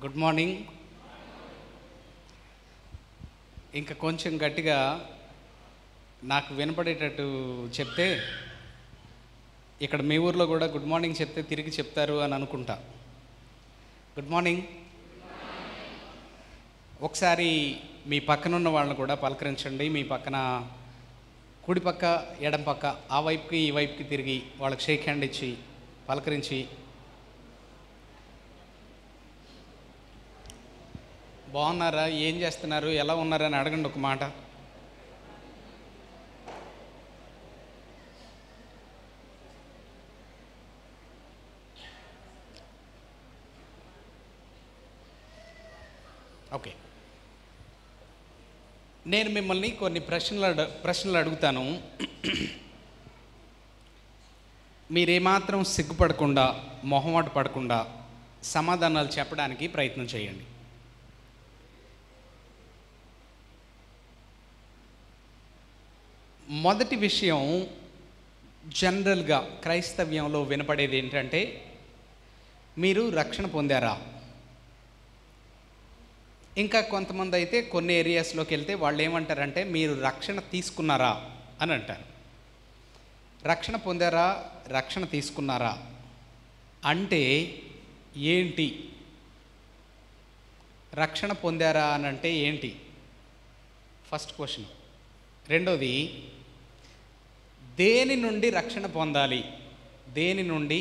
Good morning. ఇంకా కొంచెం గట్టిగా నాకు వినపడేటట్టు చెప్తే ఇక్కడ మీ ఊర్లో కూడా గుడ్ మార్నింగ్ చెప్తే తిరిగి చెప్తారు అని అనుకుంటా. Good morning. ఒకసారి మీ పక్కన ఉన్న వాళ్ళని కూడా పలకరించండి. మీ పక్కన కుడి పక్క ఎడం పక్క ఆ వైపుకి ఈ వైపుకి తిరిగి వాళ్ళకి షేక్ హ్యాండ్ ఇచ్చి పలకరించి, బాగున్నారా, ఏం చేస్తున్నారు, ఎలా ఉన్నారని అడగండి ఒక మాట. ఓకే, నేను మిమ్మల్ని కొన్ని ప్రశ్నలు అడుగుతాను. మీరేమాత్రం సిగ్గుపడకుండా, మొహమాట పడకుండా సమాధానాలు చెప్పడానికి ప్రయత్నం చేయండి. మొదటి విషయం, జనరల్గా క్రైస్తవ్యంలో వినపడేది ఏంటంటే, మీరు రక్షణ పొందారా? ఇంకా కొంతమంది అయితే కొన్ని ఏరియాస్లోకి వెళ్తే వాళ్ళు ఏమంటారంటే, మీరు రక్షణ తీసుకున్నారా అని అంటారు. రక్షణ పొందారా, రక్షణ తీసుకున్నారా అంటే ఏంటి? రక్షణ పొందారా అని అంటే ఏంటి? First question. రెండోది, దేని నుండి రక్షణ పొందాలి? దేని నుండి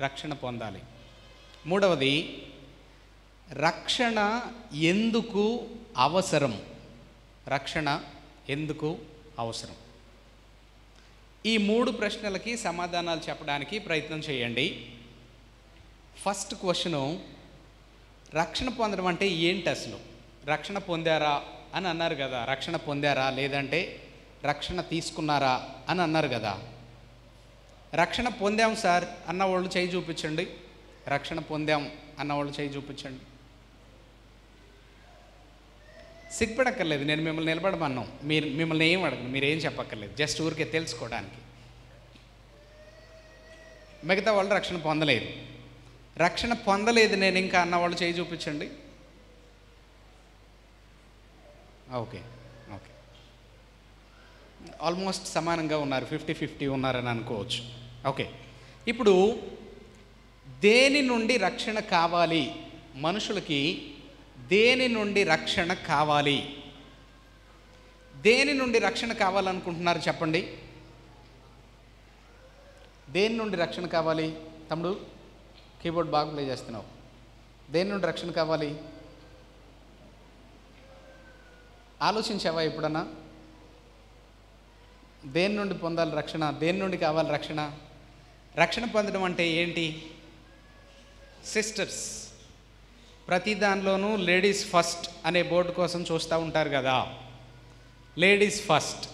రక్షణ పొందాలి? మూడవది, రక్షణ ఎందుకు అవసరం? రక్షణ ఎందుకు అవసరం? ఈ మూడు ప్రశ్నలకి సమాధానాలు చెప్పడానికి ప్రయత్నం చేయండి. ఫస్ట్ క్వశ్చను, రక్షణ పొందడం అంటే ఏంటి అసలు? రక్షణ పొందారా అని అన్నారు కదా. రక్షణ పొందారా లేదంటే రక్షణ తీసుకున్నారా అని అన్నారు కదా. రక్షణ పొందాం సార్ అన్నవాళ్ళు చేయి చూపించండి. రక్షణ పొందాం అన్నవాళ్ళు చేయి చూపించండి. సిగ్గుపడక్కర్లేదు, నేను మిమ్మల్ని నిలబడమన్నాం. మిమ్మల్ని ఏం అడగను, మీరు ఏం చెప్పక్కర్లేదు, జస్ట్ ఊరికే తెలుసుకోవడానికి. మిగతా వాళ్ళు రక్షణ పొందలేదు. రక్షణ పొందలేదు నేను ఇంకా అన్నవాళ్ళు చేయి చూపించండి. ఓకే ఓకే, ఆల్మోస్ట్ సమానంగా ఉన్నారు, 50-50 ఉన్నారని అనుకోవచ్చు. ఓకే, ఇప్పుడు దేని నుండి రక్షణ కావాలి? మనుషులకి దేని నుండి రక్షణ కావాలి? దేని నుండి రక్షణ కావాలనుకుంటున్నారు చెప్పండి. దేని నుండి రక్షణ కావాలి? తమ్ముడు, కీబోర్డ్ బాగా ప్లే చేస్తున్నావు. దేని నుండి రక్షణ కావాలి? ఆలోచించావా ఎప్పుడన్నా? దేని నుండి పొందాలి రక్షణ? దేని నుండి కావాలి రక్షణ? రక్షణ పొందడం అంటే ఏంటి? సిస్టర్స్, ప్రతి దానిలోనూ లేడీస్ ఫస్ట్ అనే బోర్డు కోసం చూస్తూ ఉంటారు కదా. Ladies first.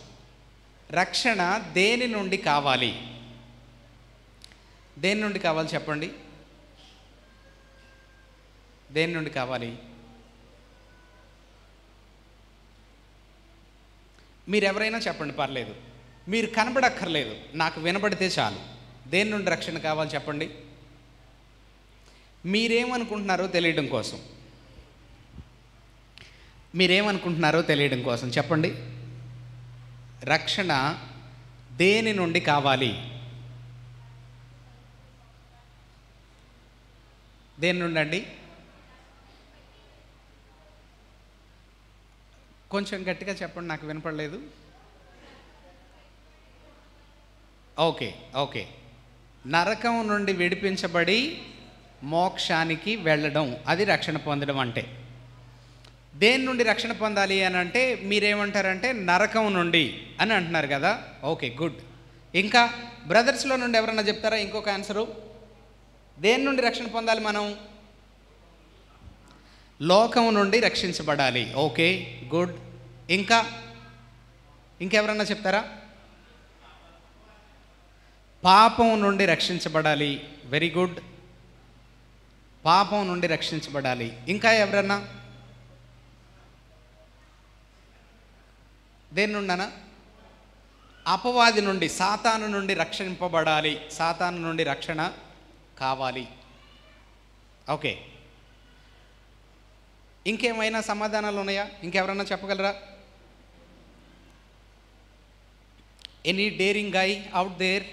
రక్షణ దేని నుండి కావాలి? దేని నుండి కావాలి చెప్పండి. దేని నుండి కావాలి? మీరు ఎవరైనా చెప్పండి, పర్లేదు. మీరు కనబడక్కర్లేదు, నాకు వినబడితే చాలు. దేని నుండి రక్షణ కావాలి చెప్పండి. మీరేమనుకుంటున్నారో తెలియడం కోసం, మీరేమనుకుంటున్నారో తెలియడం కోసం చెప్పండి. రక్షణ దేని నుండి కావాలి? దేని నుండి అండి? కొంచెం గట్టిగా చెప్పండి, నాకు వినపడలేదు. ఓకే ఓకే, నరకం నుండి విడిపించబడి మోక్షానికి వెళ్ళడం, అది రక్షణ పొందడం అంటే. దేని నుండి రక్షణ పొందాలి అని అంటే మీరేమంటారంటే నరకం నుండి అని అంటున్నారు కదా. Okay, good. ఇంకా బ్రదర్స్లో నుండి ఎవరన్నా చెప్తారా ఇంకొక ఆన్సరు? దేని నుండి రక్షణ పొందాలి మనం? లోకం నుండి రక్షించబడాలి. Okay, good. ఇంకెవరన్నా చెప్తారా? పాపం నుండి రక్షించబడాలి. వెరీ గుడ్, పాపం నుండి రక్షించబడాలి. ఇంకా ఎవరన్నా? దేని నుండనా? అపవాది నుండి, సాతాను నుండి రక్షింపబడాలి. సాతాను నుండి రక్షణ కావాలి. ఓకే, ఇంకేమైనా సమాధానాలు ఉన్నాయా? ఇంకెవరన్నా చెప్పగలరా? Any daring guy out there?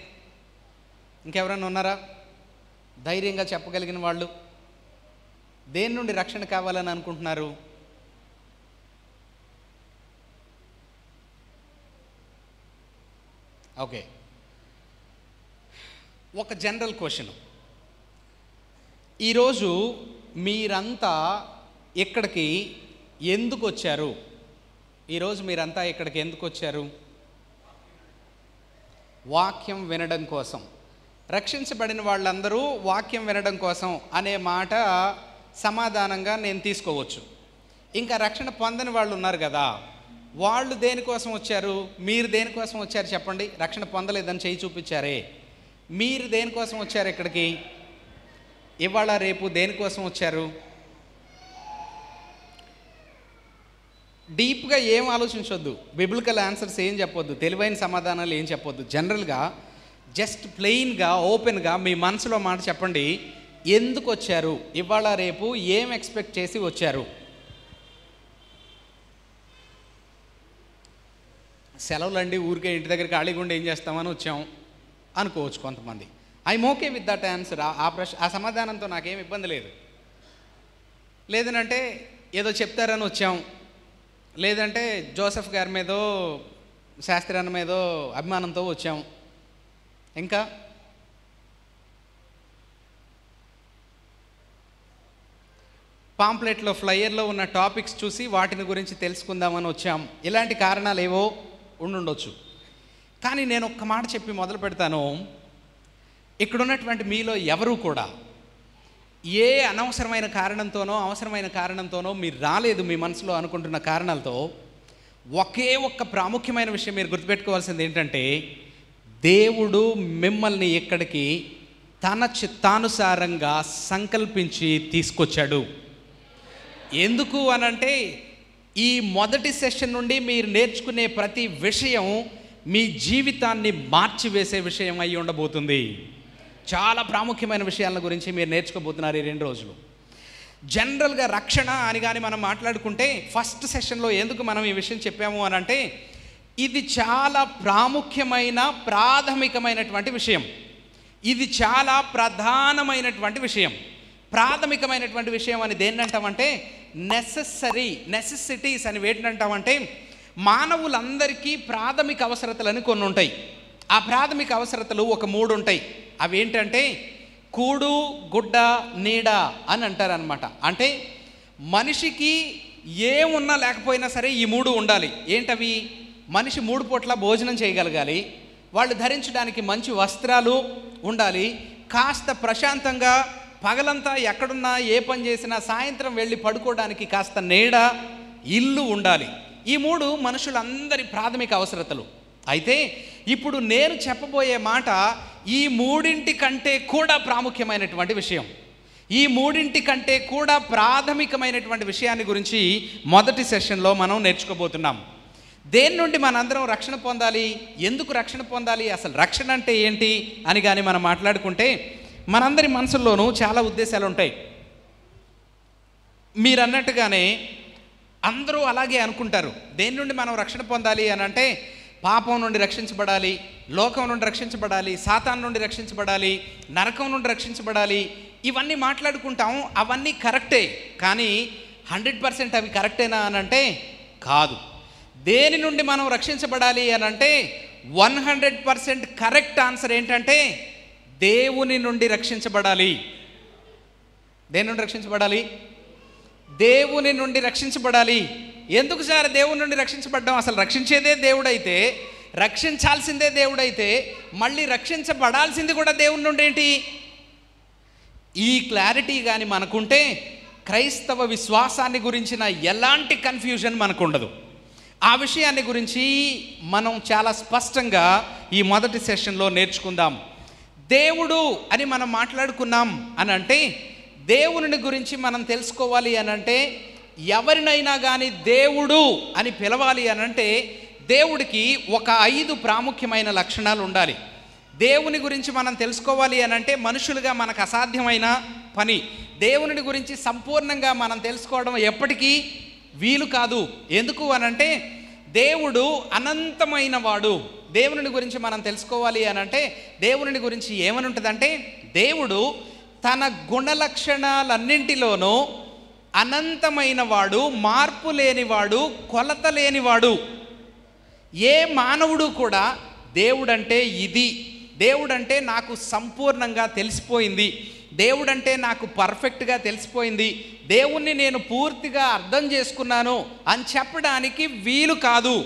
ఇంకెవరన్నా ఉన్నారా ధైర్యంగా చెప్పగలిగిన వాళ్ళు? దేని నుండి రక్షణ కావాలని అనుకుంటున్నారు? ఓకే, ఒక జనరల్ క్వశ్చన్. ఈరోజు మీరంతా ఇక్కడికి ఎందుకు వచ్చారు? ఈరోజు మీరంతా ఇక్కడికి ఎందుకు వచ్చారు? వాక్యం వినడం కోసం. రక్షించబడిన వాళ్ళందరూ వాక్యం వినడం కోసం అనే మాట సమాధానంగా నేను తీసుకోవచ్చు. ఇంకా రక్షణ పొందని వాళ్ళు ఉన్నారు కదా, వాళ్ళు దేనికోసం వచ్చారు? మీరు దేనికోసం వచ్చారు చెప్పండి. రక్షణ పొందలేదని చేయి చూపించారే, మీరు దేనికోసం వచ్చారు ఇక్కడికి? ఇవాళ రేపు దేనికోసం వచ్చారు? డీప్గా ఏం ఆలోచించొద్దు, బిబిలికల్ ఆన్సర్స్ ఏం చెప్పొద్దు, తెలివైన సమాధానాలు ఏం చెప్పొద్దు. జనరల్గా జస్ట్ ప్లెయిన్గా ఓపెన్గా మీ మనసులో మాట చెప్పండి. ఎందుకు వచ్చారు? ఇవాళ రేపు ఏం ఎక్స్పెక్ట్ చేసి వచ్చారు? సెలవులండి, ఊరికే ఇంటి దగ్గర ఖాళీగా ఉండి ఏం చేస్తామని వచ్చాం అనుకోవచ్చు కొంతమంది. I'm okay with that answer. ఆ సమాధానంతో నాకేం ఇబ్బంది లేదు. లేదనంటే ఏదో చెప్తారని వచ్చాం, లేదంటే జోసెఫ్ గారి మీదో శాస్త్రి అన్న మీదో అభిమానంతో వచ్చాం. ఇంకా పాంప్లెట్లో ఫ్లయర్లో ఉన్న టాపిక్స్ చూసి వాటిని గురించి తెలుసుకుందామని వచ్చాం. ఇలాంటి కారణాలు ఏవో ఉండుండొచ్చు. కానీ నేను ఒక్క మాట చెప్పి మొదలు పెడతాను. ఇక్కడున్నటువంటి మీలో ఎవరు కూడా ఏ అనవసరమైన కారణంతోనో అవసరమైన కారణంతోనో మీరు రాలేదు. మీ మనసులో అనుకుంటున్న కారణాలతో ఒకే ఒక్క ప్రాముఖ్యమైన విషయం మీరు గుర్తుపెట్టుకోవాల్సింది ఏంటంటే, దేవుడు మిమ్మల్ని ఇక్కడికి తన చిత్తానుసారంగా సంకల్పించి తీసుకొచ్చాడు. ఎందుకు అనంటే, ఈ మొదటి సెషన్ నుండి మీరు నేర్చుకునే ప్రతి విషయం మీ జీవితాన్ని మార్చివేసే విషయం అయి ఉండబోతుంది. చాలా ప్రాముఖ్యమైన విషయాల గురించి మీరు నేర్చుకోబోతున్నారు ఈ 2 రోజులు. జనరల్గా రక్షణ అని కానీ మనం మాట్లాడుకుంటే, ఫస్ట్ సెషన్లో ఎందుకు మనం ఈ విషయం చెప్పాము అని అంటే, ఇది చాలా ప్రాథమికమైనటువంటి విషయం. ఇది చాలా ప్రధానమైనటువంటి విషయం. ప్రాథమికమైనటువంటి విషయం అని దేన్ని అంటామంటే, నెసెసిటీస్ అని వేటిని అంటామంటే, మానవులందరికీ ప్రాథమిక అవసరతలని కొన్ని ఉంటాయి. ఆ ప్రాథమిక అవసరతలు ఒక 3 ఉంటాయి. అవి ఏంటంటే కూడు, గుడ్డ, నీడ అని అంటారనమాట. అంటే మనిషికి ఏమున్నా లేకపోయినా సరే ఈ 3 ఉండాలి. ఏంటవి? మనిషి 3 పూట్ల భోజనం చేయగలగాలి, వాళ్ళు ధరించడానికి మంచి వస్త్రాలు ఉండాలి, కాస్త ప్రశాంతంగా పగలంతా ఎక్కడున్నా ఏ పని చేసినా సాయంత్రం వెళ్ళి పడుకోవడానికి కాస్త నీడ, ఇల్లు ఉండాలి. ఈ 3 మనుషులందరి ప్రాథమిక అవసరతలు. అయితే ఇప్పుడు నేను చెప్పబోయే మాట ఈ 3 కంటే కూడా ప్రాముఖ్యమైనటువంటి విషయం. ఈ 3 కంటే కూడా ప్రాథమికమైనటువంటి విషయాన్ని గురించి మొదటి సెషన్లో మనం నేర్చుకోబోతున్నాం. దేని నుండి మనందరం రక్షణ పొందాలి, ఎందుకు రక్షణ పొందాలి, అసలు రక్షణ అంటే ఏంటి అని కానీ మనం మాట్లాడుకుంటే, మనందరి మనసుల్లోనూ చాలా ఉద్దేశాలు ఉంటాయి. మీరు అన్నట్టుగానే అందరూ అలాగే అనుకుంటారు. దేని నుండి మనం రక్షణ పొందాలి అని అంటే, పాపం నుండి రక్షించబడాలి, లోకం నుండి రక్షించబడాలి, సాతాను నుండి రక్షించబడాలి, నరకం నుండి రక్షించబడాలి. ఇవన్నీ మాట్లాడుకుంటాం. అవన్నీ కరెక్టే, కానీ 100% అవి కరెక్టేనా అని అంటే కాదు. దేని నుండి మనం రక్షించబడాలి అని అంటే 100% కరెక్ట్ ఆన్సర్ ఏంటంటే, దేవుని నుండి రక్షించబడాలి. దేని నుండి రక్షించబడాలి? దేవుని నుండి రక్షించబడాలి. ఎందుకు సార్ దేవుని నుండి రక్షించబడ్డాం? అసలు రక్షించేదే దేవుడైతే, రక్షించాల్సిందే దేవుడైతే, మళ్ళీ రక్షించబడాల్సింది కూడా దేవుని నుండి ఏంటి? ఈ క్లారిటీ కానీ మనకుంటే క్రైస్తవ విశ్వాసాన్ని గురించిన ఎలాంటి కన్ఫ్యూజన్ మనకు ఉండదు. ఆ విషయాన్ని గురించి మనం చాలా స్పష్టంగా ఈ మొదటి సెషన్లో నేర్చుకుందాం. దేవుడు అని మనం మాట్లాడుకున్నాం అని అంటే, దేవుని గురించి మనం తెలుసుకోవాలి అని అంటే, ఎవరినైనా కానీ దేవుడు అని పిలవాలి అని అంటే, దేవుడికి ఒక 5 ప్రాముఖ్యమైన లక్షణాలు ఉండాలి. దేవుని గురించి మనం తెలుసుకోవాలి అని అంటే, మనుషులుగా మనకు అసాధ్యమైన పని. దేవుని గురించి సంపూర్ణంగా మనం తెలుసుకోవడం ఎప్పటికీ వీలు కాదు. ఎందుకు అనంటే దేవుడు అనంతమైన వాడు. దేవుని గురించి మనం తెలుసుకోవాలి అనంటే దేవుని గురించి ఏమని ఉంటుందంటే, దేవుడు తన గుణలక్షణాలన్నింటిలోనూ అనంతమైన వాడు, మార్పు లేనివాడు, కొలత లేనివాడు. ఏ మానవుడు కూడా దేవుడంటే ఇది, దేవుడంటే నాకు సంపూర్ణంగా తెలిసిపోయింది, దేవుడంటే నాకు పర్ఫెక్ట్గా తెలిసిపోయింది, దేవుణ్ణి నేను పూర్తిగా అర్థం చేసుకున్నాను అని చెప్పడానికి వీలు కాదు.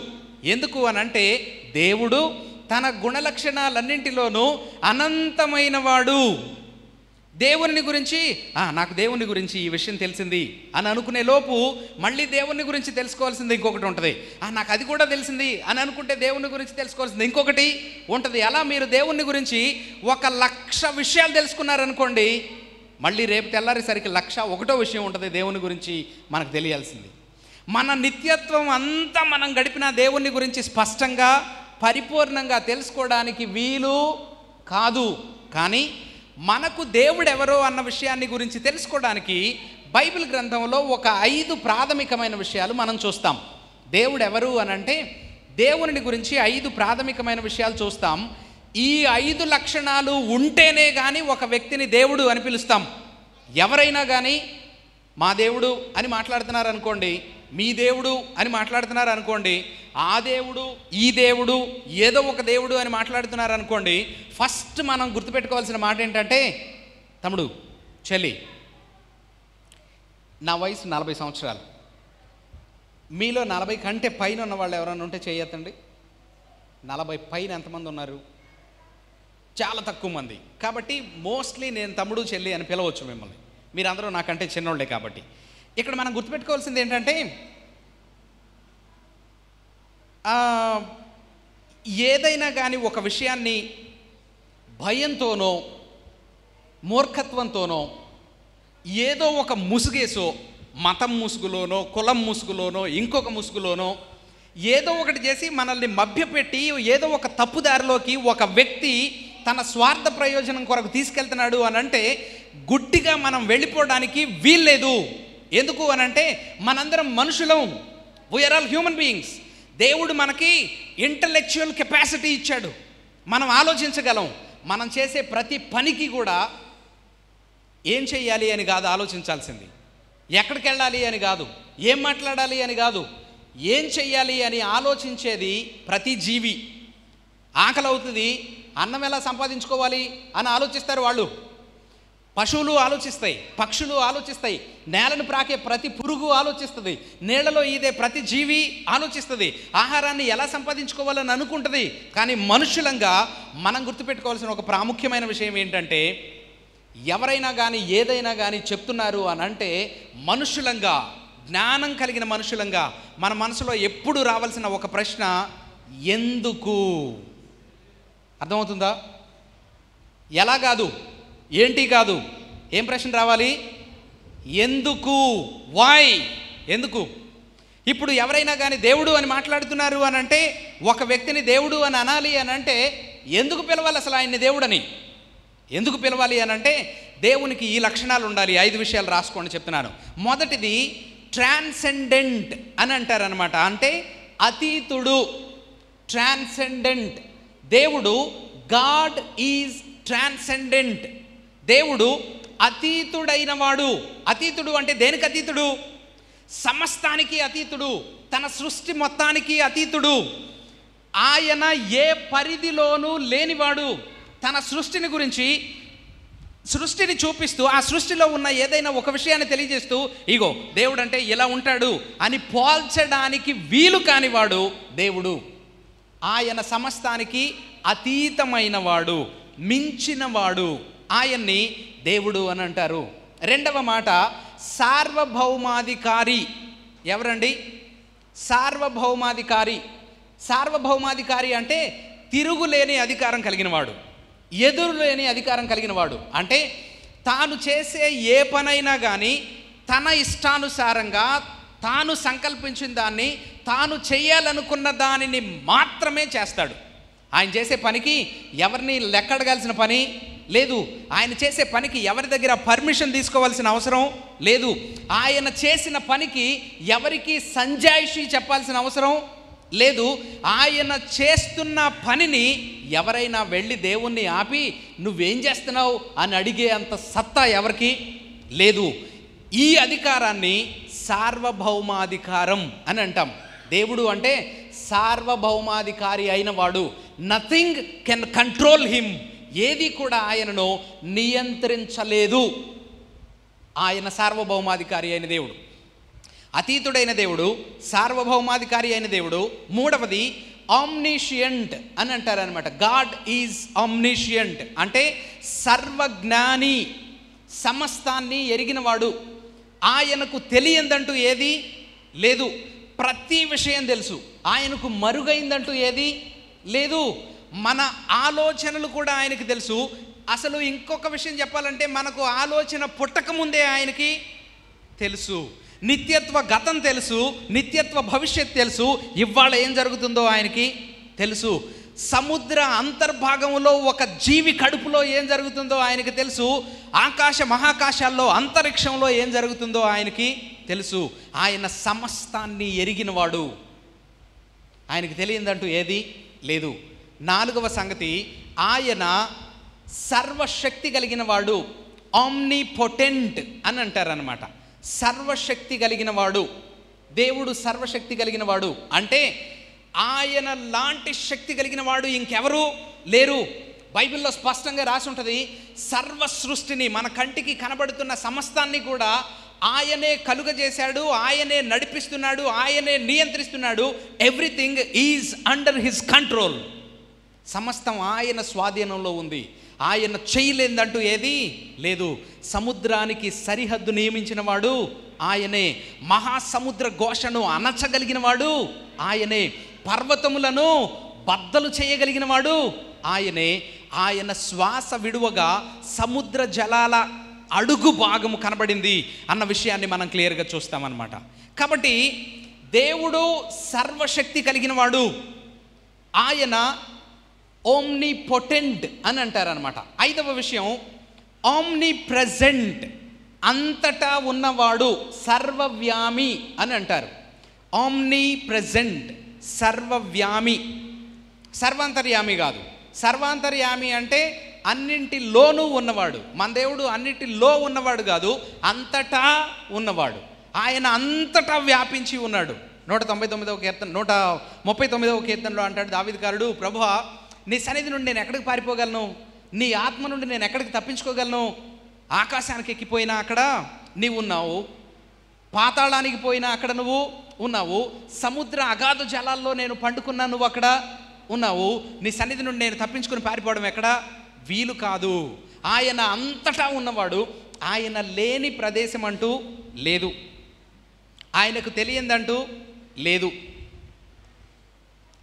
ఎందుకు అనంటే దేవుడు తన గుణలక్షణాలన్నింటిలోనూ అనంతమైన వాడు. దేవుని గురించి నాకు దేవుని గురించి ఈ విషయం తెలిసింది అని అనుకునే లోపు మళ్ళీ దేవుని గురించి తెలుసుకోవాల్సింది ఇంకొకటి ఉంటుంది. నాకు అది కూడా తెలిసింది అని అనుకుంటే దేవుని గురించి తెలుసుకోవాల్సింది ఇంకొకటి ఉంటుంది. అలా మీరు దేవుని గురించి 1,00,000 విషయాలు తెలుసుకున్నారనుకోండి, మళ్ళీ రేపు తెల్లారేసరికి 1,01వ విషయం ఉంటుంది దేవుని గురించి మనకు తెలియాల్సింది. మన నిత్యత్వం అంతా మనం గడిపిన దేవుని గురించి స్పష్టంగా పరిపూర్ణంగా తెలుసుకోవడానికి వీలు కాదు. కానీ మనకు దేవుడు ఎవరో అన్న విషయాన్ని గురించి తెలుసుకోవడానికి బైబిల్ గ్రంథంలో ఒక 5 ప్రాథమికమైన విషయాలు మనం చూస్తాం. దేవుడు ఎవరు అనంటే దేవుని గురించి 5 ప్రాథమికమైన విషయాలు చూస్తాం. ఈ 5 లక్షణాలు ఉంటేనే కానీ ఒక వ్యక్తిని దేవుడు అని పిలుస్తాం. ఎవరైనా కానీ మా దేవుడు అని మాట్లాడుతున్నారు అనుకోండి, మీ దేవుడు అని మాట్లాడుతున్నారు అనుకోండి, ఆ దేవుడు ఈ దేవుడు ఏదో ఒక దేవుడు అని మాట్లాడుతున్నారు అనుకోండి, ఫస్ట్ మనం గుర్తుపెట్టుకోవాల్సిన మాట ఏంటంటే, తమ్ముడు చెల్లి, నా వయసు 40 సంవత్సరాలు, మీలో 40 కంటే పైన ఉన్న వాళ్ళు ఎవరైనా ఉంటే చేయొద్దండి. 40 పైన ఎంతమంది ఉన్నారు? చాలా తక్కువ మంది. కాబట్టి మోస్ట్లీ నేను తమ్ముడు చెల్లి అని పిలవచ్చు మిమ్మల్ని. మీరందరూ నాకంటే చిన్నోళ్ళే. కాబట్టి ఇక్కడ మనం గుర్తుపెట్టుకోవాల్సింది ఏంటంటే, ఏదైనా కానీ ఒక విషయాన్ని భయంతోనో మూర్ఖత్వంతోనో ఏదో ఒక ముసుగేసో, మతం ముసుగులోనో కులం ముసుగులోనో ఇంకొక ముసుగులోనో ఏదో ఒకటి చేసి మనల్ని మభ్యపెట్టి ఏదో ఒక తప్పుదారిలోకి ఒక వ్యక్తి తన స్వార్థ ప్రయోజనం కొరకు తీసుకెళ్తున్నాడు అనంటే గుడ్డిగా మనం వెళ్ళిపోవడానికి వీల్లేదు. ఎందుకు అనంటే మనందరం మనుషులం, వీఆర్ ఆల్ హ్యూమన్ బీయింగ్స్. దేవుడు మనకి ఇంటలెక్చువల్ కెపాసిటీ ఇచ్చాడు, మనం ఆలోచించగలం. మనం చేసే ప్రతి పనికి కూడా ఏం చెయ్యాలి అని కాదు ఆలోచించాల్సింది, ఎక్కడికి వెళ్ళాలి అని కాదు, ఏం మాట్లాడాలి అని కాదు, ఏం చెయ్యాలి అని ఆలోచించేది ప్రతి జీవి. ఆకలి అవుతుంది, అన్నం ఎలా సంపాదించుకోవాలి అని ఆలోచిస్తారు వాళ్ళు. పశువులు ఆలోచిస్తాయి, పక్షులు ఆలోచిస్తాయి, నేలను ప్రాకే ప్రతి పురుగు ఆలోచిస్తుంది, నీళ్లలో ఈదే ప్రతి జీవి ఆలోచిస్తుంది, ఆహారాన్ని ఎలా సంపాదించుకోవాలని అనుకుంటుంది. కానీ మనుషులంగా మనం గుర్తుపెట్టుకోవాల్సిన ఒక ప్రాముఖ్యమైన విషయం ఏంటంటే, ఎవరైనా కానీ ఏదైనా కానీ చెప్తున్నారు అని అంటే మనుషులంగా, జ్ఞానం కలిగిన మనుషులంగా మన మనసులో ఎప్పుడు రావాల్సిన ఒక ప్రశ్న, ఎందుకు? అర్థమవుతుందా? ఎలా కాదు, ఏంటి కాదు, ఏం ప్రశ్న రావాలి? ఎందుకు? వై? ఎందుకు? ఇప్పుడు ఎవరైనా కానీ దేవుడు అని మాట్లాడుతున్నారు అని అంటే, ఒక వ్యక్తిని దేవుడు అని అనాలి అని అంటే ఎందుకు పిలవాలి అసలు ఆయన్ని దేవుడని? ఎందుకు పిలవాలి అని అంటే దేవునికి ఈ లక్షణాలు ఉండాలి. 5 విషయాలు రాసుకోండి, చెప్తున్నాను. మొదటిది ట్రాన్సెండెంట్ అని అంటారనమాట. అంటే అతీతుడు, ట్రాన్సెండెంట్. దేవుడు గాడ్ ఈజ్ ట్రాన్సెండెంట్. దేవుడు అతీతుడైన వాడు. అతీతుడు అంటే దేనికి అతీతుడు? సమస్తానికి అతీతుడు, తన సృష్టి మొత్తానికి అతీతుడు. ఆయన ఏ పరిధిలోనూ లేనివాడు. తన సృష్టిని గురించి, సృష్టిని చూపిస్తూ ఆ సృష్టిలో ఉన్న ఏదైనా ఒక విషయాన్ని తెలియజేస్తూ, ఇగో దేవుడు అంటే ఇలా ఉంటాడు అని పోల్చడానికి వీలు కానివాడు దేవుడు. ఆయన సమస్తానికి అతీతమైన వాడు, మించినవాడు. ఆయన్ని దేవుడు అని అంటారు. రెండవ మాట సార్వభౌమాధికారి. ఎవరండి? సార్వభౌమాధికారి. సార్వభౌమాధికారి అంటే తిరుగులేని అధికారం కలిగినవాడు, ఎదురులేని అధికారం కలిగినవాడు. అంటే తాను చేసే ఏ పనైనా కానీ తన ఇష్టానుసారంగా తాను సంకల్పించిన దాన్ని, తాను చేయాలనుకున్న దానిని మాత్రమే చేస్తాడు. ఆయన చేసే పనికి ఎవరిని లెక్కడగాల్సిన పని లేదు. ఆయన చేసే పనికి ఎవరి దగ్గర పర్మిషన్ తీసుకోవాల్సిన అవసరం లేదు. ఆయన చేసిన పనికి ఎవరికి సంజాయిషి చెప్పాల్సిన అవసరం లేదు. ఆయన చేస్తున్న పనిని ఎవరైనా వెళ్ళి దేవుణ్ణి ఆపి నువ్వేం చేస్తున్నావు అని అడిగే అంత సత్తా ఎవరికి లేదు. ఈ అధికారాన్ని సార్వభౌమాధికారం అని అంటాం. దేవుడు అంటే సార్వభౌమాధికారి అయిన వాడు. Nothing can control him. ఏది కూడా ఆయనను నియంత్రించలేదు. ఆయన సార్వభౌమాధికారి అయిన దేవుడు, అతీతుడైన దేవుడు, సార్వభౌమాధికారి అయిన దేవుడు. మూడవది ఆమ్నిషియంట్ అని అంటారనమాట. గాడ్ ఈజ్ ఆమ్నిషియంట్ అంటే సర్వజ్ఞాని, సమస్తాన్ని ఎరిగినవాడు. ఆయనకు తెలియందంటూ ఏది లేదు. ప్రతి విషయం తెలుసు. ఆయనకు మరుగైందంటూ ఏది లేదు. మన ఆలోచనలు కూడా ఆయనకి తెలుసు. అసలు ఇంకొక విషయం చెప్పాలంటే మనకు ఆలోచన పుట్టక ముందే ఆయనకి తెలుసు. నిత్యత్వ గతం తెలుసు, నిత్యత్వ భవిష్యత్ తెలుసు, ఇవాళ ఏం జరుగుతుందో ఆయనకి తెలుసు. సముద్ర అంతర్భాగంలో ఒక జీవి కడుపులో ఏం జరుగుతుందో ఆయనకి తెలుసు. ఆకాశ మహాకాశాల్లో అంతరిక్షంలో ఏం జరుగుతుందో ఆయనకి తెలుసు. ఆయన సమస్తాన్ని ఎరిగినవాడు. ఆయనకి తెలియదంటూ ఏది లేదు. నాలుగవ సంగతి, ఆయన సర్వశక్తి కలిగిన వాడు. ఆమ్నిపొటెంట్ అని అంటారనమాట. సర్వశక్తి కలిగిన వాడు. దేవుడు సర్వశక్తి కలిగిన వాడు అంటే ఆయన లాంటి శక్తి కలిగిన వాడు ఇంకెవరు లేరు. బైబిల్లో స్పష్టంగా రాసి ఉంటుంది, సర్వ సృష్టిని, మన కంటికి కనబడుతున్న సమస్తాన్ని కూడా ఆయనే కలుగజేశాడు, ఆయనే నడిపిస్తున్నాడు, ఆయనే నియంత్రిస్తున్నాడు. Everything is under his control. సమస్తం ఆయన స్వాధీనంలో ఉంది. ఆయన చేయలేదంటూ ఏది లేదు. సముద్రానికి సరిహద్దు నియమించిన వాడు ఆయనే. మహాసముద్ర ఘోషను అణచగలిగిన వాడు ఆయనే. పర్వతములను బద్దలు చేయగలిగిన వాడు ఆయనే. ఆయన శ్వాస విడువగా సముద్ర జలాల అడుగు భాగము కనబడింది అన్న విషయాన్ని మనం క్లియర్గా చూస్తామన్నమాట. కాబట్టి దేవుడు సర్వశక్తి కలిగిన వాడు. ఆయన ఓమ్నిపొటెంట్ అని అంటారనమాట. ఐదవ విషయం, ఆమ్ని ప్రెజెంట్, అంతటా ఉన్నవాడు, సర్వవ్యామి అని అంటారు. ఆమ్ని ప్రెజెంట్, సర్వవ్యామి. సర్వాంతర్యామి కాదు. సర్వాంతర్యామి అంటే అన్నింటిలోనూ ఉన్నవాడు. మన దేవుడు అన్నింటిలో ఉన్నవాడు కాదు, అంతటా ఉన్నవాడు. ఆయన అంతటా వ్యాపించి ఉన్నాడు. 139వ కీర్తన 139వ కీర్తనలో అంటాడు దావీదుకారుడు, ప్రభువా నీ సన్నిధి నుండి నేను ఎక్కడికి పారిపోగలను? నీ ఆత్మ నుండి నేను ఎక్కడికి తప్పించుకోగలను? ఆకాశానికి ఎక్కిపోయినా అక్కడ నీవు ఉన్నావు, పాతాళానికి పోయినా అక్కడ నువ్వు ఉన్నావు, సముద్ర అగాధ జలాల్లో నేను పండుకున్నా నువ్వు అక్కడ ఉన్నావు. నీ సన్నిధి నుండి నేను తప్పించుకుని పారిపోవడం ఎక్కడ వీలు కాదు. ఆయన అంతటా ఉన్నవాడు. ఆయన లేని ప్రదేశం అంటూ లేదు. ఆయనకు తెలియందంటూ లేదు.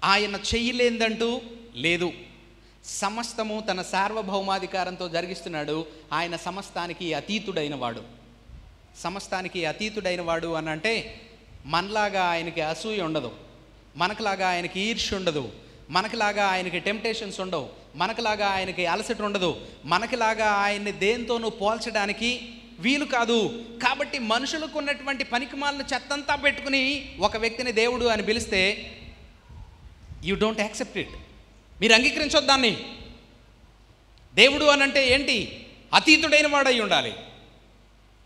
ఆయన చెయ్యలేందంటూ లేదు. సమస్తము తన సార్వభౌమాధికారంతో జరిగిస్తున్నాడు. ఆయన సమస్తానికి అతీతుడైన వాడు. సమస్తానికి అతీతుడైన వాడు అని అంటే మనలాగా ఆయనకి అసూయ ఉండదు, మనకులాగా ఆయనకి ఈర్ష్య ఉండదు, మనకులాగా ఆయనకి టెంప్టేషన్స్ ఉండవు, మనకులాగా ఆయనకి అలసట ఉండదు, మనకులాగా ఆయన్ని దేంతోనూ పోల్చడానికి వీలు కాదు. కాబట్టి మనుషులకు ఉన్నటువంటి పనికిమాలను చెత్తంతా పెట్టుకుని ఒక వ్యక్తిని దేవుడు అని పిలిస్తే యూ డోంట్ యాక్సెప్ట్ ఇట్. మీరు అంగీకరించొద్దు దాన్ని. దేవుడు అని అంటే ఏంటి? అతీతుడైన వాడై ఉండాలి.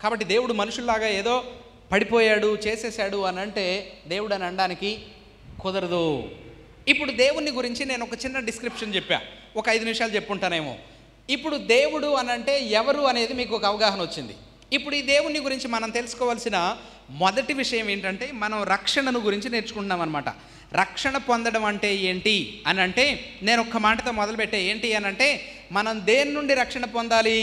కాబట్టి దేవుడు మనుషుల్లాగా ఏదో పడిపోయాడు చేసేసాడు అని అంటే దేవుడు అని అనడానికి కుదరదు. ఇప్పుడు దేవుని గురించి నేను ఒక చిన్న డిస్క్రిప్షన్ చెప్పా, ఒక 5 నిమిషాలు చెప్పుంటానేమో. ఇప్పుడు దేవుడు అని అంటే ఎవరు అనేది మీకు ఒక అవగాహన వచ్చింది. ఇప్పుడు ఈ దేవుని గురించి మనం తెలుసుకోవాల్సిన మొదటి విషయం ఏంటంటే మనం రక్షణను గురించి నేర్చుకుంటున్నాం అనమాట. రక్షణ పొందడం అంటే ఏంటి అని అంటే నేను ఒక్క మాటతో మొదలుపెట్టే. ఏంటి అని అంటే మనం దేని నుండి రక్షణ పొందాలి?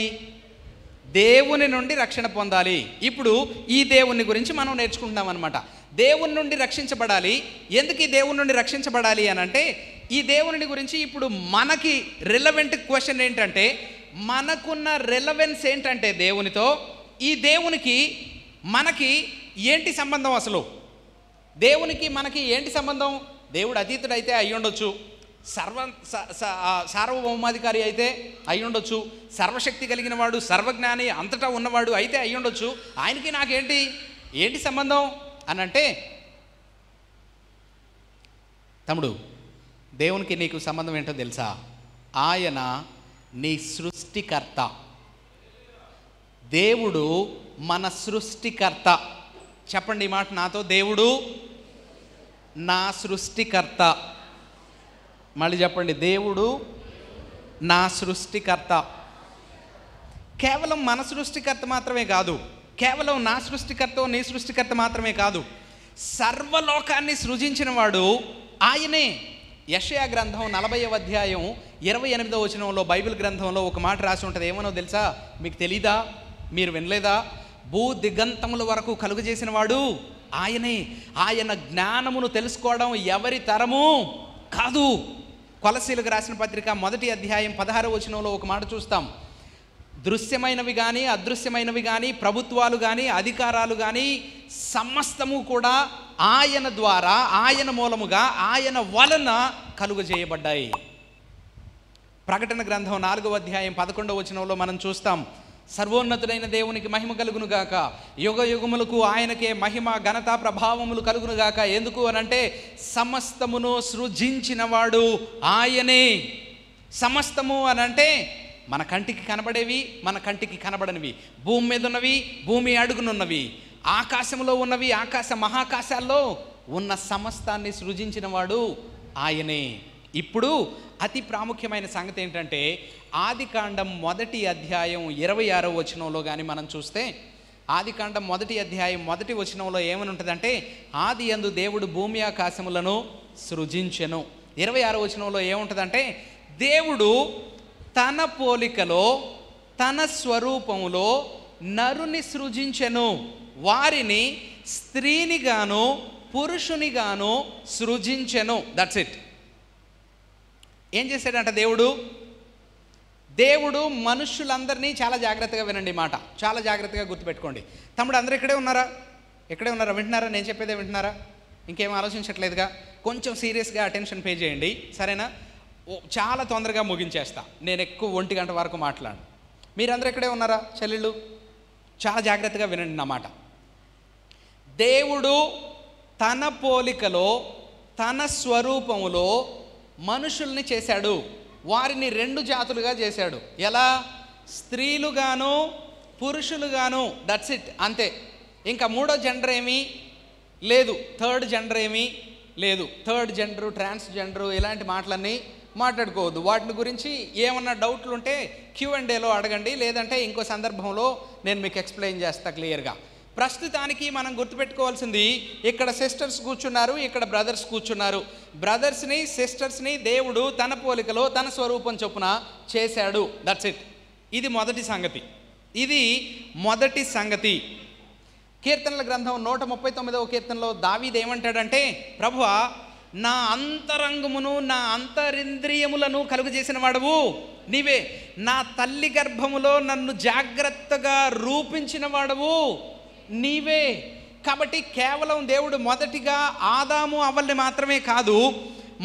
దేవుని నుండి రక్షణ పొందాలి. ఇప్పుడు ఈ దేవుని గురించి మనం నేర్చుకుంటున్నాం అనమాట. దేవుని నుండి రక్షించబడాలి. ఎందుకు ఈ దేవుని నుండి రక్షించబడాలి అని అంటే ఈ దేవుని గురించి ఇప్పుడు మనకి రిలవెంట్ క్వశ్చన్ ఏంటంటే మనకున్న రెలవెన్స్ ఏంటంటే దేవునితో ఈ దేవునికి మనకి ఏంటి సంబంధం? అసలు దేవునికి మనకి ఏంటి సంబంధం? దేవుడు అతీతుడైతే అయ్యి ఉండొచ్చు, సార్వభౌమాధికారి అయితే అయి ఉండొచ్చు, సర్వశక్తి కలిగిన వాడు, సర్వజ్ఞాని, అంతటా ఉన్నవాడు అయితే అయి ఉండొచ్చు. ఆయనకి ఏంటి సంబంధం అని అంటే, తమ్ముడు, దేవునికి నీకు సంబంధం ఏంటో తెలుసా? ఆయన నీ సృష్టికర్త. దేవుడు మన సృష్టికర్త. చెప్పండి ఈ మాట నాతో, దేవుడు నా సృష్టికర్త. మళ్ళీ చెప్పండి, దేవుడు నా సృష్టికర్త. కేవలం మన సృష్టికర్త మాత్రమే కాదు, కేవలం నా సృష్టికర్త నీ సృష్టికర్త మాత్రమే కాదు, సర్వలోకాన్ని సృజించిన వాడు ఆయనే. యెషయా గ్రంథం 40వ అధ్యాయం 28వ వచనంలో బైబిల్ గ్రంథంలో ఒక మాట రాసి ఉంటుంది. ఏమనో తెలుసా? మీకు తెలీదా? మీరు వినలేదా? భూ దిగంతముల వరకు కలుగజేసిన వాడు ఆయనే. ఆయన జ్ఞానమును తెలుసుకోవడం ఎవరి తరము కాదు. కొలసీలకు రాసిన పత్రిక 1వ అధ్యాయం 16వ వచనంలో ఒక మాట చూస్తాం. దృశ్యమైనవి కానీ అదృశ్యమైనవి కానీ, ప్రభుత్వాలు కానీ అధికారాలు కానీ సమస్తము కూడా ఆయన ద్వారా, ఆయన మూలముగా, ఆయన వలన కలుగజేయబడ్డాయి. ప్రకటన గ్రంథం 4వ అధ్యాయం 11వ వచనంలో మనం చూస్తాం, సర్వోన్నతుడైన దేవునికి మహిమ కలుగునుగాక, యుగ యుగములకు ఆయనకే మహిమ ఘనత ప్రభావములు కలుగునుగాక. ఎందుకు అనంటే సమస్తమును సృజించిన వాడు ఆయనే. సమస్తము అనంటే మన కంటికి కనబడేవి, మన కంటికి కనబడనివి, భూమి మీద ఉన్నవి, భూమి అడుగునున్నవి, ఆకాశంలో ఉన్నవి, ఆకాశ మహాకాశాల్లో ఉన్న సమస్తాన్ని సృజించిన వాడు ఆయనే. ఇప్పుడు అతి ప్రాముఖ్యమైన సంగతి ఏంటంటే, ఆదికాండం 1వ అధ్యాయం 26వ వచనంలో కానీ మనం చూస్తే, ఆదికాండం 1వ అధ్యాయం 1వ వచనంలో ఏమని ఉంటుందంటే, ఆది యందు దేవుడు భూమి ఆకాశములను సృజించెను. 26వ వచనంలో ఏముంటుందంటే, దేవుడు తన పోలికలో తన స్వరూపములో నరుని సృజించెను, వారిని స్త్రీనిగాను పురుషునిగాను సృజించెను. That's it. ఏం చేశాడంట దేవుడు మనుషులందరినీ, చాలా జాగ్రత్తగా వినండి మాట, చాలా జాగ్రత్తగా గుర్తుపెట్టుకోండి. తమ్ముడు అందరూ ఇక్కడే ఉన్నారా? వింటున్నారా? నేను చెప్పేదే వింటున్నారా? ఇంకేం ఆలోచించట్లేదుగా? కొంచెం సీరియస్గా అటెన్షన్ పే చేయండి, సరేనా? చాలా తొందరగా ముగించేస్తా, నేను ఎక్కువ 1 గంట వరకు మాట్లాడు. మీరందరూ ఇక్కడే ఉన్నారా చెల్లెళ్ళు? చాలా జాగ్రత్తగా వినండి నా మాట. దేవుడు తన పోలికలో తన స్వరూపములో మనుషుల్ని చేశాడు, వారిని 2 జాతులుగా చేశాడు. ఎలా? స్త్రీలుగాను పురుషులుగాను. దట్స్ ఇట్, అంతే. ఇంకా 3వ జెండర్ ఏమీ లేదు, 3rd జెండర్ ఏమీ లేదు. 3rd జెండరు, ట్రాన్స్జెండరు ఇలాంటి మాటలన్నీ మాట్లాడుకోవద్దు. వాటి గురించి ఏమన్నా డౌట్లు ఉంటే Q&Aలో అడగండి, లేదంటే ఇంకో సందర్భంలో నేను మీకు ఎక్స్ప్లెయిన్ చేస్తా క్లియర్గా. ప్రస్తుతానికి మనం గుర్తుపెట్టుకోవాల్సింది, ఇక్కడ సిస్టర్స్ కూర్చున్నారు, ఇక్కడ బ్రదర్స్ కూర్చున్నారు. బ్రదర్స్ని సిస్టర్స్ని దేవుడు తన పోలికలో తన స్వరూపం చొప్పున చేశాడు. That's it. ఇది మొదటి సంగతి. కీర్తనల గ్రంథం 139వ కీర్తనలో దావీదు ఏమంటాడంటే, ప్రభువా, నా అంతరంగమును నా అంతరింద్రియములను కలుగజేసిన వాడవు నీవే, నా తల్లి గర్భములో నన్ను జాగ్రత్తగా రూపించిన వాడవు నీవే. కాబట్టి కేవలం దేవుడు మొదటిగా ఆదాము అవ్వల్ని మాత్రమే కాదు,